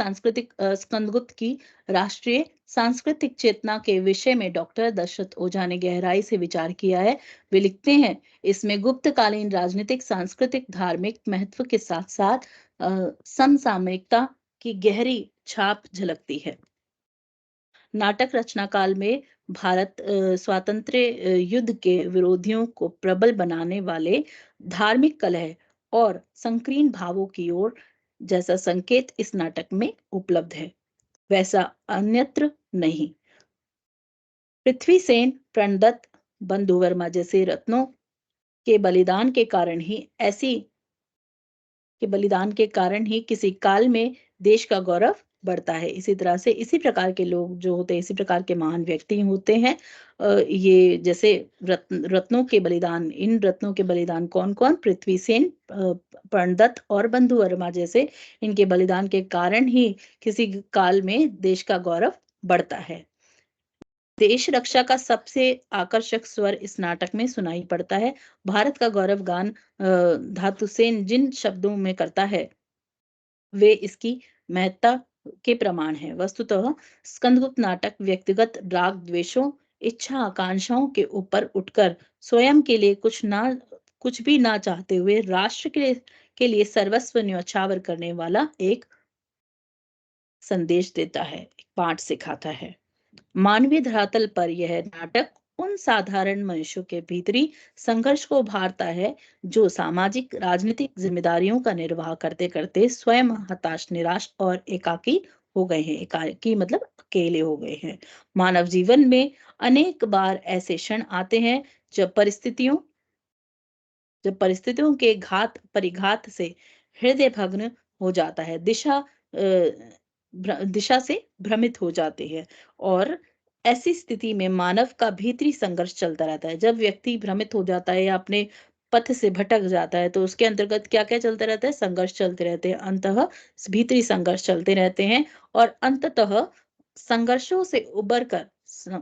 सांस्कृतिक चेतना के विषय में डॉक्टर दशरथ ओझा ने गहराई से विचार किया है। वे लिखते हैं, इसमें गुप्तकालीन राजनीतिक, सांस्कृतिक, धार्मिक महत्व के साथ-साथ समसामयिकता की गहरी छाप झलकती है। नाटक रचना काल में भारत स्वातंत्र्य युद्ध के विरोधियों को प्रबल बनाने वाले धार्मिक कलह और संकीर्ण भावों की ओर जैसा संकेत इस नाटक में उपलब्ध है, वैसा अन्यत्र नहीं। पृथ्वीसेन, प्रणदत्त, बंधुवर्मा जैसे रत्नों के बलिदान के कारण ही किसी काल में देश का गौरव बढ़ता है। इसी तरह से इसी प्रकार के लोग जो होते हैं, इसी प्रकार के महान व्यक्ति होते हैं। ये जैसे रत्नों के बलिदान, इन रत्नों के बलिदान कौन-कौन? पृथ्वीसेन, प्रणदत्त और बंधुवर्मा जैसे इनके बलिदान के कारण ही किसी काल में देश का गौरव बढ़ता है। देश रक्षा का सबसे आकर्षक स्वर इस नाटक में सुनाई पड़ता है। भारत का गौरव गान धातुसेन जिन शब्दों में करता है, वे इसकी महत्ता के प्रमाण हैं। वस्तुतः स्कंदगुप्त नाटक व्यक्तिगत राग द्वेषों, इच्छा आकांक्षाओं के ऊपर उठकर स्वयं के लिए कुछ भी ना चाहते हुए राष्ट्र के लिए सर्वस्व न्यौछावर करने वाला एक संदेश देता है, एक पाठ सिखाता है। मानवीय धरातल पर यह नाटक उन साधारण मनुष्यों के भीतरी संघर्ष को उभारता है, जो सामाजिक राजनीतिक जिम्मेदारियों का निर्वाह करते करते स्वयं हताश, निराश और एकाकी हो गए हैं। एकाकी मतलब अकेले हो गए हैं। मानव जीवन में अनेक बार ऐसे क्षण आते हैं जब परिस्थितियों के घात परिघात से हृदय भग्न हो जाता है, दिशा से भ्रमित हो जाते हैं और ऐसी स्थिति में मानव का भीतरी संघर्ष चलता रहता है। जब व्यक्ति भ्रमित हो जाता है या अपने पथ से भटक जाता है, तो उसके अंतर्गत क्या-क्या चलता रहता है? संघर्ष चलते रहते हैं। अंततः भीतरी संघर्ष चलते रहते हैं और अंततः संघर्षों से उबर कर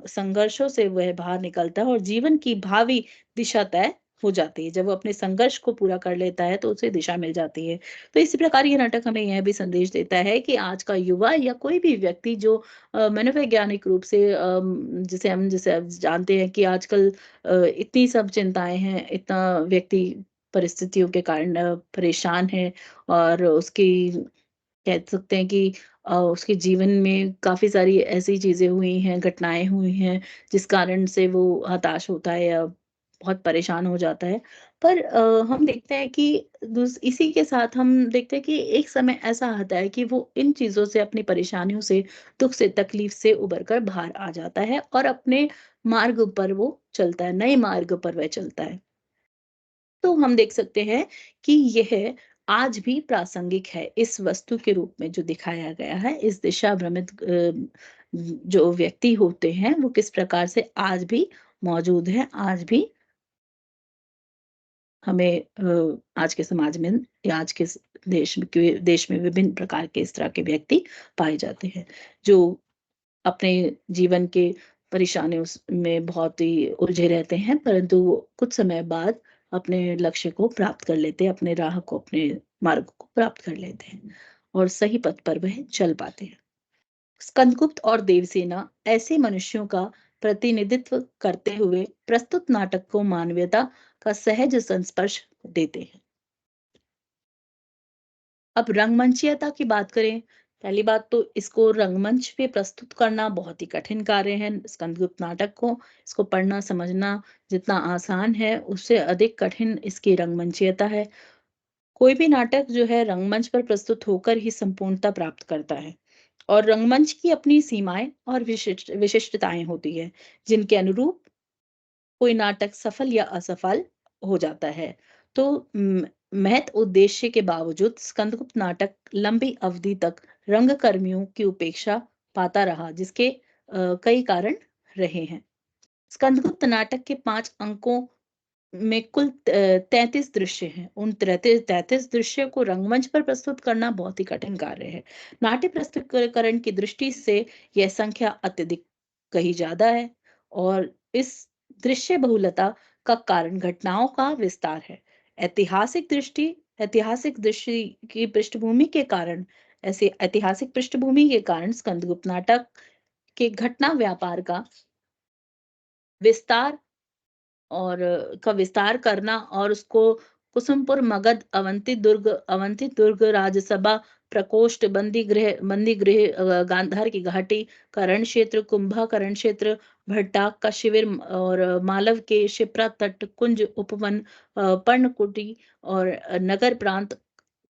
संघर्षों से वह बाहर निकलता है और जीवन की भावी दिशा तय हो जाती है। जब वो अपने संघर्ष को पूरा कर लेता है, तो उसे दिशा मिल जाती है। तो इसी प्रकार ये नाटक हमें यह भी संदेश देता है कि आज का युवा या कोई भी व्यक्ति जो मनोवैज्ञानिक रूप से जिसे अब जानते हैं कि आजकल इतनी सब चिंताएँ हैं, इतना व्यक्ति परिस्थितियों के कारण परेशान है और उसकी कह सकते हैं कि उसके जीवन में काफ़ी सारी ऐसी चीज़ें हुई हैं, घटनाएँ हुई हैं, जिस कारण से वो हताश होता है या बहुत परेशान हो जाता है। पर हम देखते हैं कि इसी के साथ हम देखते हैं कि एक समय ऐसा आता है कि वो इन चीज़ों से, अपनी परेशानियों से, दुःख से, तकलीफ से उबर कर बाहर आ जाता है और अपने मार्ग पर वो चलता है, नए मार्ग पर वह चलता है। तो हम देख सकते हैं कि यह आज भी प्रासंगिक है इस वस्तु के रूप में जो दिखाया गया है, इस दिशा भ्रमित जो व्यक्ति होते हैं, वो किस प्रकार से आज भी मौजूद हैं, आज भी हमें आज के समाज में या आज के देश में विभिन्न प्रकार के इस तरह के व्यक्ति पाए जाते हैं, जो अपने जीवन के परेशानियों में बहुत ही उलझे रहते हैं, परंतु वो कुछ समय बाद अपने लक्ष्य को प्राप्त कर लेते हैं, अपने राह को, अपने मार्ग को प्राप्त कर लेते हैं और सही पथ पर वह चल पाते हैं। स्कंदगुप्त और देवसेना ऐसे मनुष्यों का प्रतिनिधित्व करते हुए प्रस्तुत नाटक को मानवीयता का सहज संस्पर्श देते हैं। अब रंगमंचीयता की बात करें पहली बात तो इसको रंगमंच पे प्रस्तुत करना बहुत ही कठिन कार्य है। स्कंदगुप्त नाटक को, इसको पढ़ना समझना जितना आसान है, उससे अधिक कठिन इसकी रंगमंचीयता है। कोई भी नाटक जो है रंगमंच पर प्रस्तुत होकर ही संपूर्णता प्राप्त करता है और रंगमंच की अपनी सीमाएं और विशिष्टताएं होती है, जिनके अनुरूप कोई नाटक सफल या असफल हो जाता है। तो महत उद्देश्य के बावजूद स्कंदगुप्त नाटक लंबी अवधि तक रंगकर्मियों की उपेक्षा पाता रहा, जिसके कई कारण रहे हैं। स्कंदगुप्त नाटक के 5 अंकों में कुल 33 दृश्य हैं। उन 33 दृश्य को रंगमंच पर प्रस्तुत करना बहुत ही कठिन कार्य है। नाट्य प्रस्तुतिकरण की दृष्टि से यह संख्या अत्यधिक कहीं ज़्यादा है और इस दृश्य बहुलता का कारण घटनाओं का विस्तार है। ऐतिहासिक दृष्टि की पृष्ठभूमि के कारण ऐसे ऐतिहासिक पृष्ठभूमि के कारण स्कंदगुप्त नाटक के घटना व्यापार का विस्तार का विस्तार करना और उसको कुसुमपुर, मगध, अवंती दुर्ग, राज्यसभा प्रकोष्ठ, बंदी गृह, गांधार की घाटी, करण क्षेत्र, कुंभा करण क्षेत्र, भट्टाक का शिविर और मालव के शिप्रा तट, कुंज उपवन, पर्णकुटी और नगर प्रांत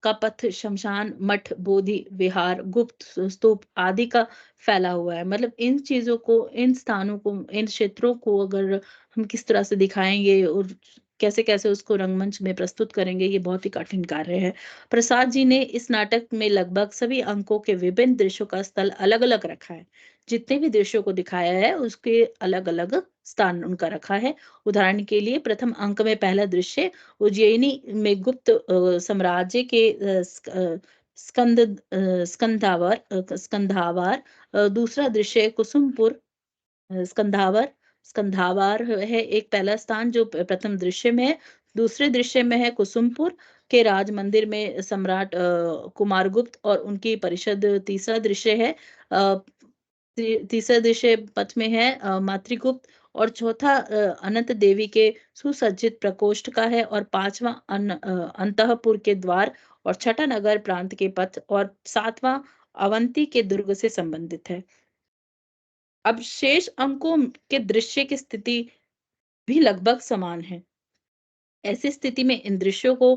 का पथ, शमशान, मठ, बोधि, विहार, गुप्त स्तूप आदि का फैला हुआ है। मतलब इन चीज़ों को, इन स्थानों को, इन क्षेत्रों को अगर हम किस तरह से दिखाएँगे और कैसे-कैसे उसको रंगमंच में प्रस्तुत करेंगे, ये बहुत ही कठिन कार्य है। प्रसाद जी ने इस नाटक में लगभग सभी अंकों के विभिन्न दृश्यों का स्थल अलग-अलग रखा है। जितने भी दृश्यों को दिखाया है, उसके अलग-अलग स्थान उनका रखा है। उदाहरण के लिए प्रथम अंक में पहला दृश्य उज्जैनी में गुप्त साम्राज्य के स्कंधावर, दूसरा दृश्य कुसुमपुर, स्कंधावर स्कंधावार है एक पहला स्थान जो प्रथम दृश्य में है। दूसरे दृश्य में है कुसुमपुर के राज मंदिर में सम्राट कुमारगुप्त और उनकी परिषद। तीसरा दृश्य है तीसरा दृश्य पथ में है मातृगुप्त और चौथा अनंत देवी के सुसज्जित प्रकोष्ठ का है और पांचवा अंतःपुर के द्वार और छठा नगर प्रांत के पथ और सातवां अवंती के दुर्ग से संबंधित है। अब शेष अंकों के दृश्य की स्थिति भी लगभग समान है। ऐसी स्थिति में इन दृश्यों को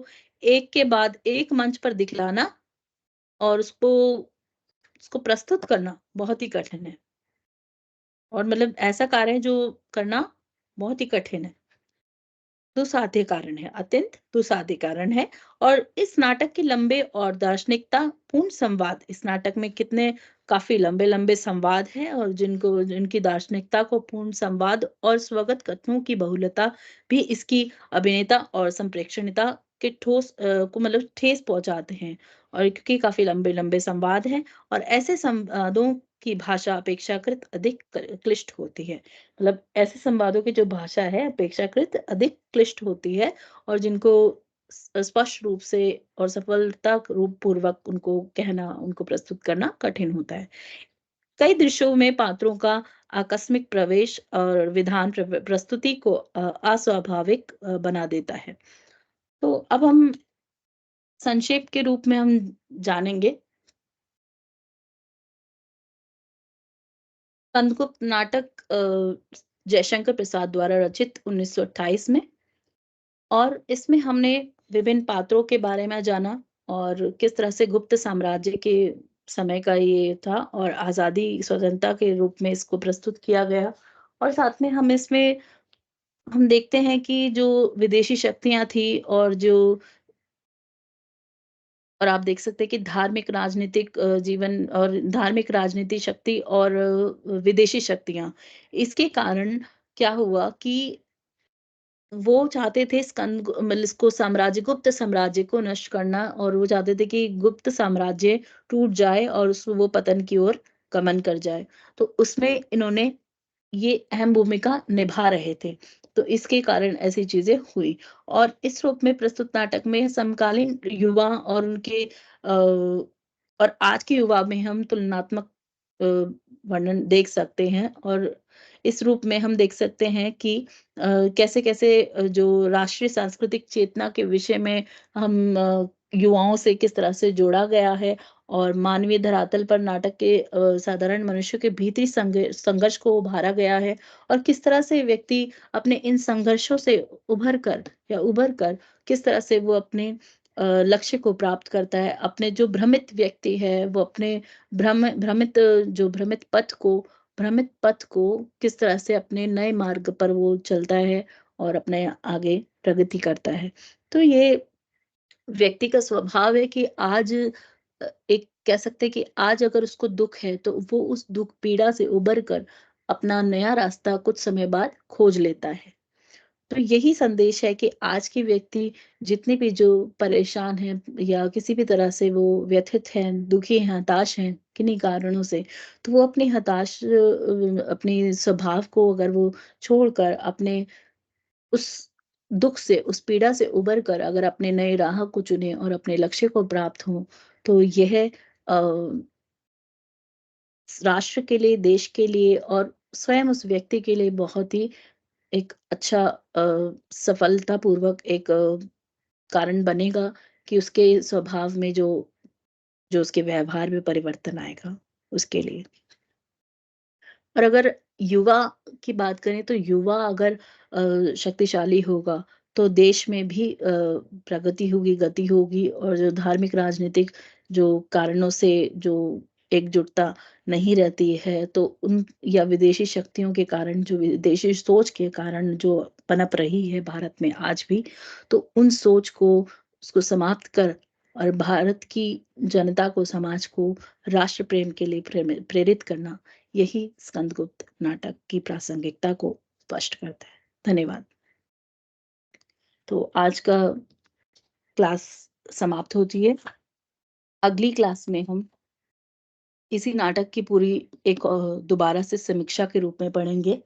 एक के बाद एक मंच पर दिखलाना और उसको प्रस्तुत करना बहुत ही कठिन है और मतलब ऐसा कार्य है जो करना बहुत ही कठिन है। दुसाध्य कारण है, अत्यंत दुसाध्य कारण है और इस नाटक के लंबे और दार्शनिकता पूर्ण संवाद, इस नाटक में कितने काफी लंबे-लंबे संवाद हैं और जिनकी दार्शनिकता को पूर्ण संवाद और स्वगत कथनों की बहुलता भी इसकी अभिनेता और संप्रेक्षणीयता के को मतलब ठेस पहुंचाते हैं और क्योंकि काफी लंबे-लंबे संवाद हैं और ऐसे संवादों की भाषा अपेक्षाकृत अधिक क्लिष्ट होती है। मतलब ऐसे संवादों की जो भाषा है अपेक्षाकृत अधिक क्लिष्ट होती है और जिनको स्पष्ट रूप से और सफलता रूप पूर्वक उनको कहना, उनको प्रस्तुत करना कठिन होता है। कई दृश्यों में पात्रों का आकस्मिक प्रवेश और विधान प्रस्तुति को अस्वाभाविक बना देता है। तो अब हम संक्षेप के रूप में हम जानेंगे कंदगुप्त नाटक जयशंकर प्रसाद द्वारा रचित 1928 में और इसमें हमने विभिन्न पात्रों के बारे में जाना और किस तरह से गुप्त साम्राज्य के समय का ये था और आज़ादी, स्वतंत्रता के रूप में इसको प्रस्तुत किया गया और साथ में हम देखते हैं कि जो विदेशी शक्तियाँ थी और आप देख सकते हैं कि धार्मिक राजनीतिक जीवन और धार्मिक राजनीति शक्ति और विदेशी शक्तियाँ, इसके कारण क्या हुआ कि वो चाहते थे मतलब इसको गुप्त साम्राज्य को नष्ट करना और वो चाहते थे कि गुप्त साम्राज्य टूट जाए और वो पतन की ओर गमन कर जाए। तो उसमें इन्होंने ये अहम भूमिका निभा रहे थे। तो इसके कारण ऐसी चीज़ें हुई और इस रूप में प्रस्तुत नाटक में समकालीन युवा और और आज के युवा में हम तुलनात्मक अ, वर्णन देख सकते हैं और इस रूप में हम देख सकते हैं कि कैसे-कैसे जो राष्ट्रीय सांस्कृतिक चेतना के विषय में हम युवाओं से किस तरह से जोड़ा गया है और मानवीय धरातल पर नाटक के साधारण मनुष्य के भीतरी संघर्ष को उभारा गया है और किस तरह से व्यक्ति अपने इन संघर्षों से उभर कर किस तरह से वो अपने लक्ष्य को प्राप्त करता है। अपने जो भ्रमित व्यक्ति है, वो अपने भ्रमित पथ को किस तरह से अपने नए मार्ग पर वो चलता है और अपने आगे प्रगति करता है। तो ये व्यक्ति का स्वभाव है कि आज एक कह सकते हैं कि आज अगर उसको दुःख है, तो वो उस दुःख पीड़ा से उबर कर अपना नया रास्ता कुछ समय बाद खोज लेता है। तो यही संदेश है कि आज के व्यक्ति जितने भी जो परेशान हैं या किसी भी तरह से वो व्यथित हैं, दुखी हैं, हताश हैं, किन्हीं कारणों से, तो वो अपनी स्वभाव को अगर वो छोड़कर अपने उस दुःख से, उस पीड़ा से उबर कर अगर अपने नए राह को चुनें और अपने लक्ष्य को प्राप्त हों, तो यह राष्ट्र के लिए, देश के लिए और स्वयं उस व्यक्ति के लिए बहुत ही एक अच्छा सफलतापूर्वक एक कारण बनेगा कि उसके स्वभाव में जो उसके व्यवहार में परिवर्तन आएगा, उसके लिए। और अगर युवा की बात करें तो युवा अगर शक्तिशाली होगा तो देश में भी प्रगति होगी, गति होगी और जो धार्मिक राजनीतिक जो कारणों से जो एकजुटता नहीं रहती है तो उन या विदेशी शक्तियों के कारण जो विदेशी सोच के कारण जो पनप रही है भारत में आज भी, तो उन सोच को उसको समाप्त कर और भारत की जनता को, समाज को राष्ट्र प्रेम के लिए प्रेरित करना यही स्कंदगुप्त नाटक की प्रासंगिकता को स्पष्ट करता है। धन्यवाद। तो आज का क्लास समाप्त होती है। अगली क्लास में हम इसी नाटक की पूरी एक दोबारा से समीक्षा के रूप में पढ़ेंगे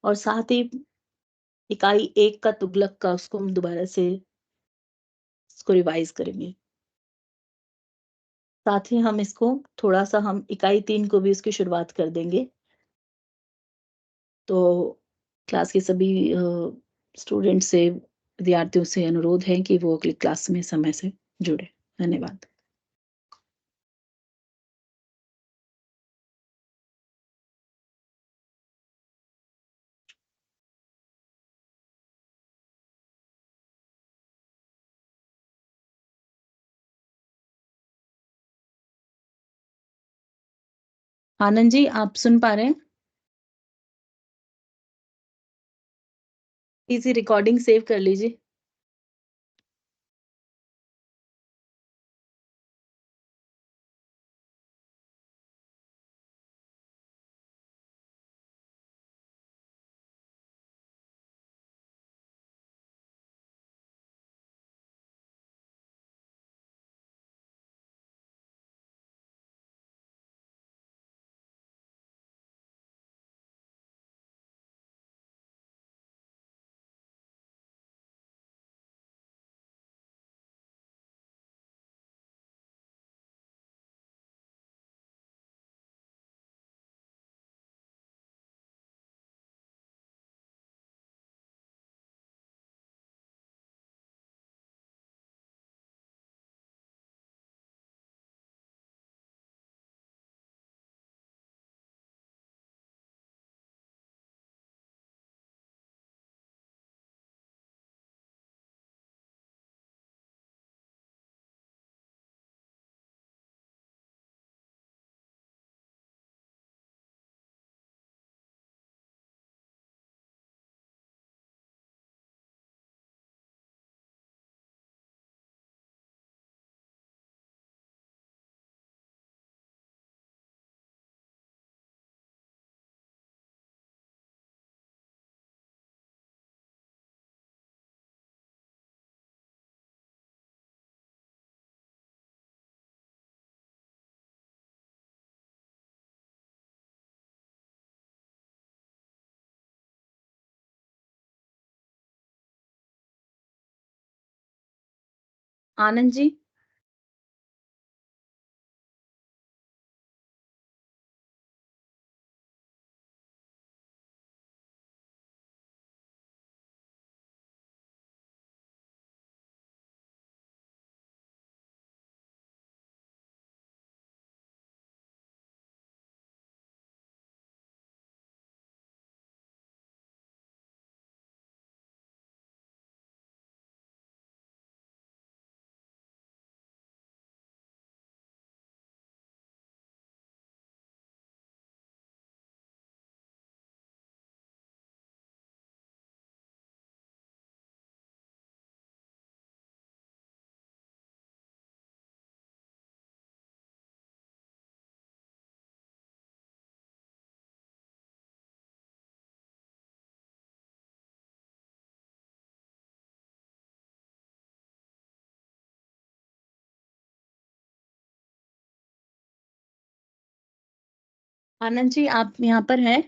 और साथ ही इकाई 1 का तुगलक का उसको हम दोबारा से इसको रिवाइज करेंगे। साथ ही हम इसको थोड़ा-सा हम इकाई 3 को भी इसकी शुरुआत कर देंगे। तो क्लास के सभी स्टूडेंट से, विद्यार्थियों से अनुरोध है कि वो अगली क्लास में समय से जुड़ें। धन्यवाद। आनंद जी, आप सुन पा रहे हैं? प्लीज़ ये रिकॉर्डिंग सेव कर लीजिए। आनंद जी? आनंद जी, आप यहाँ पर हैं?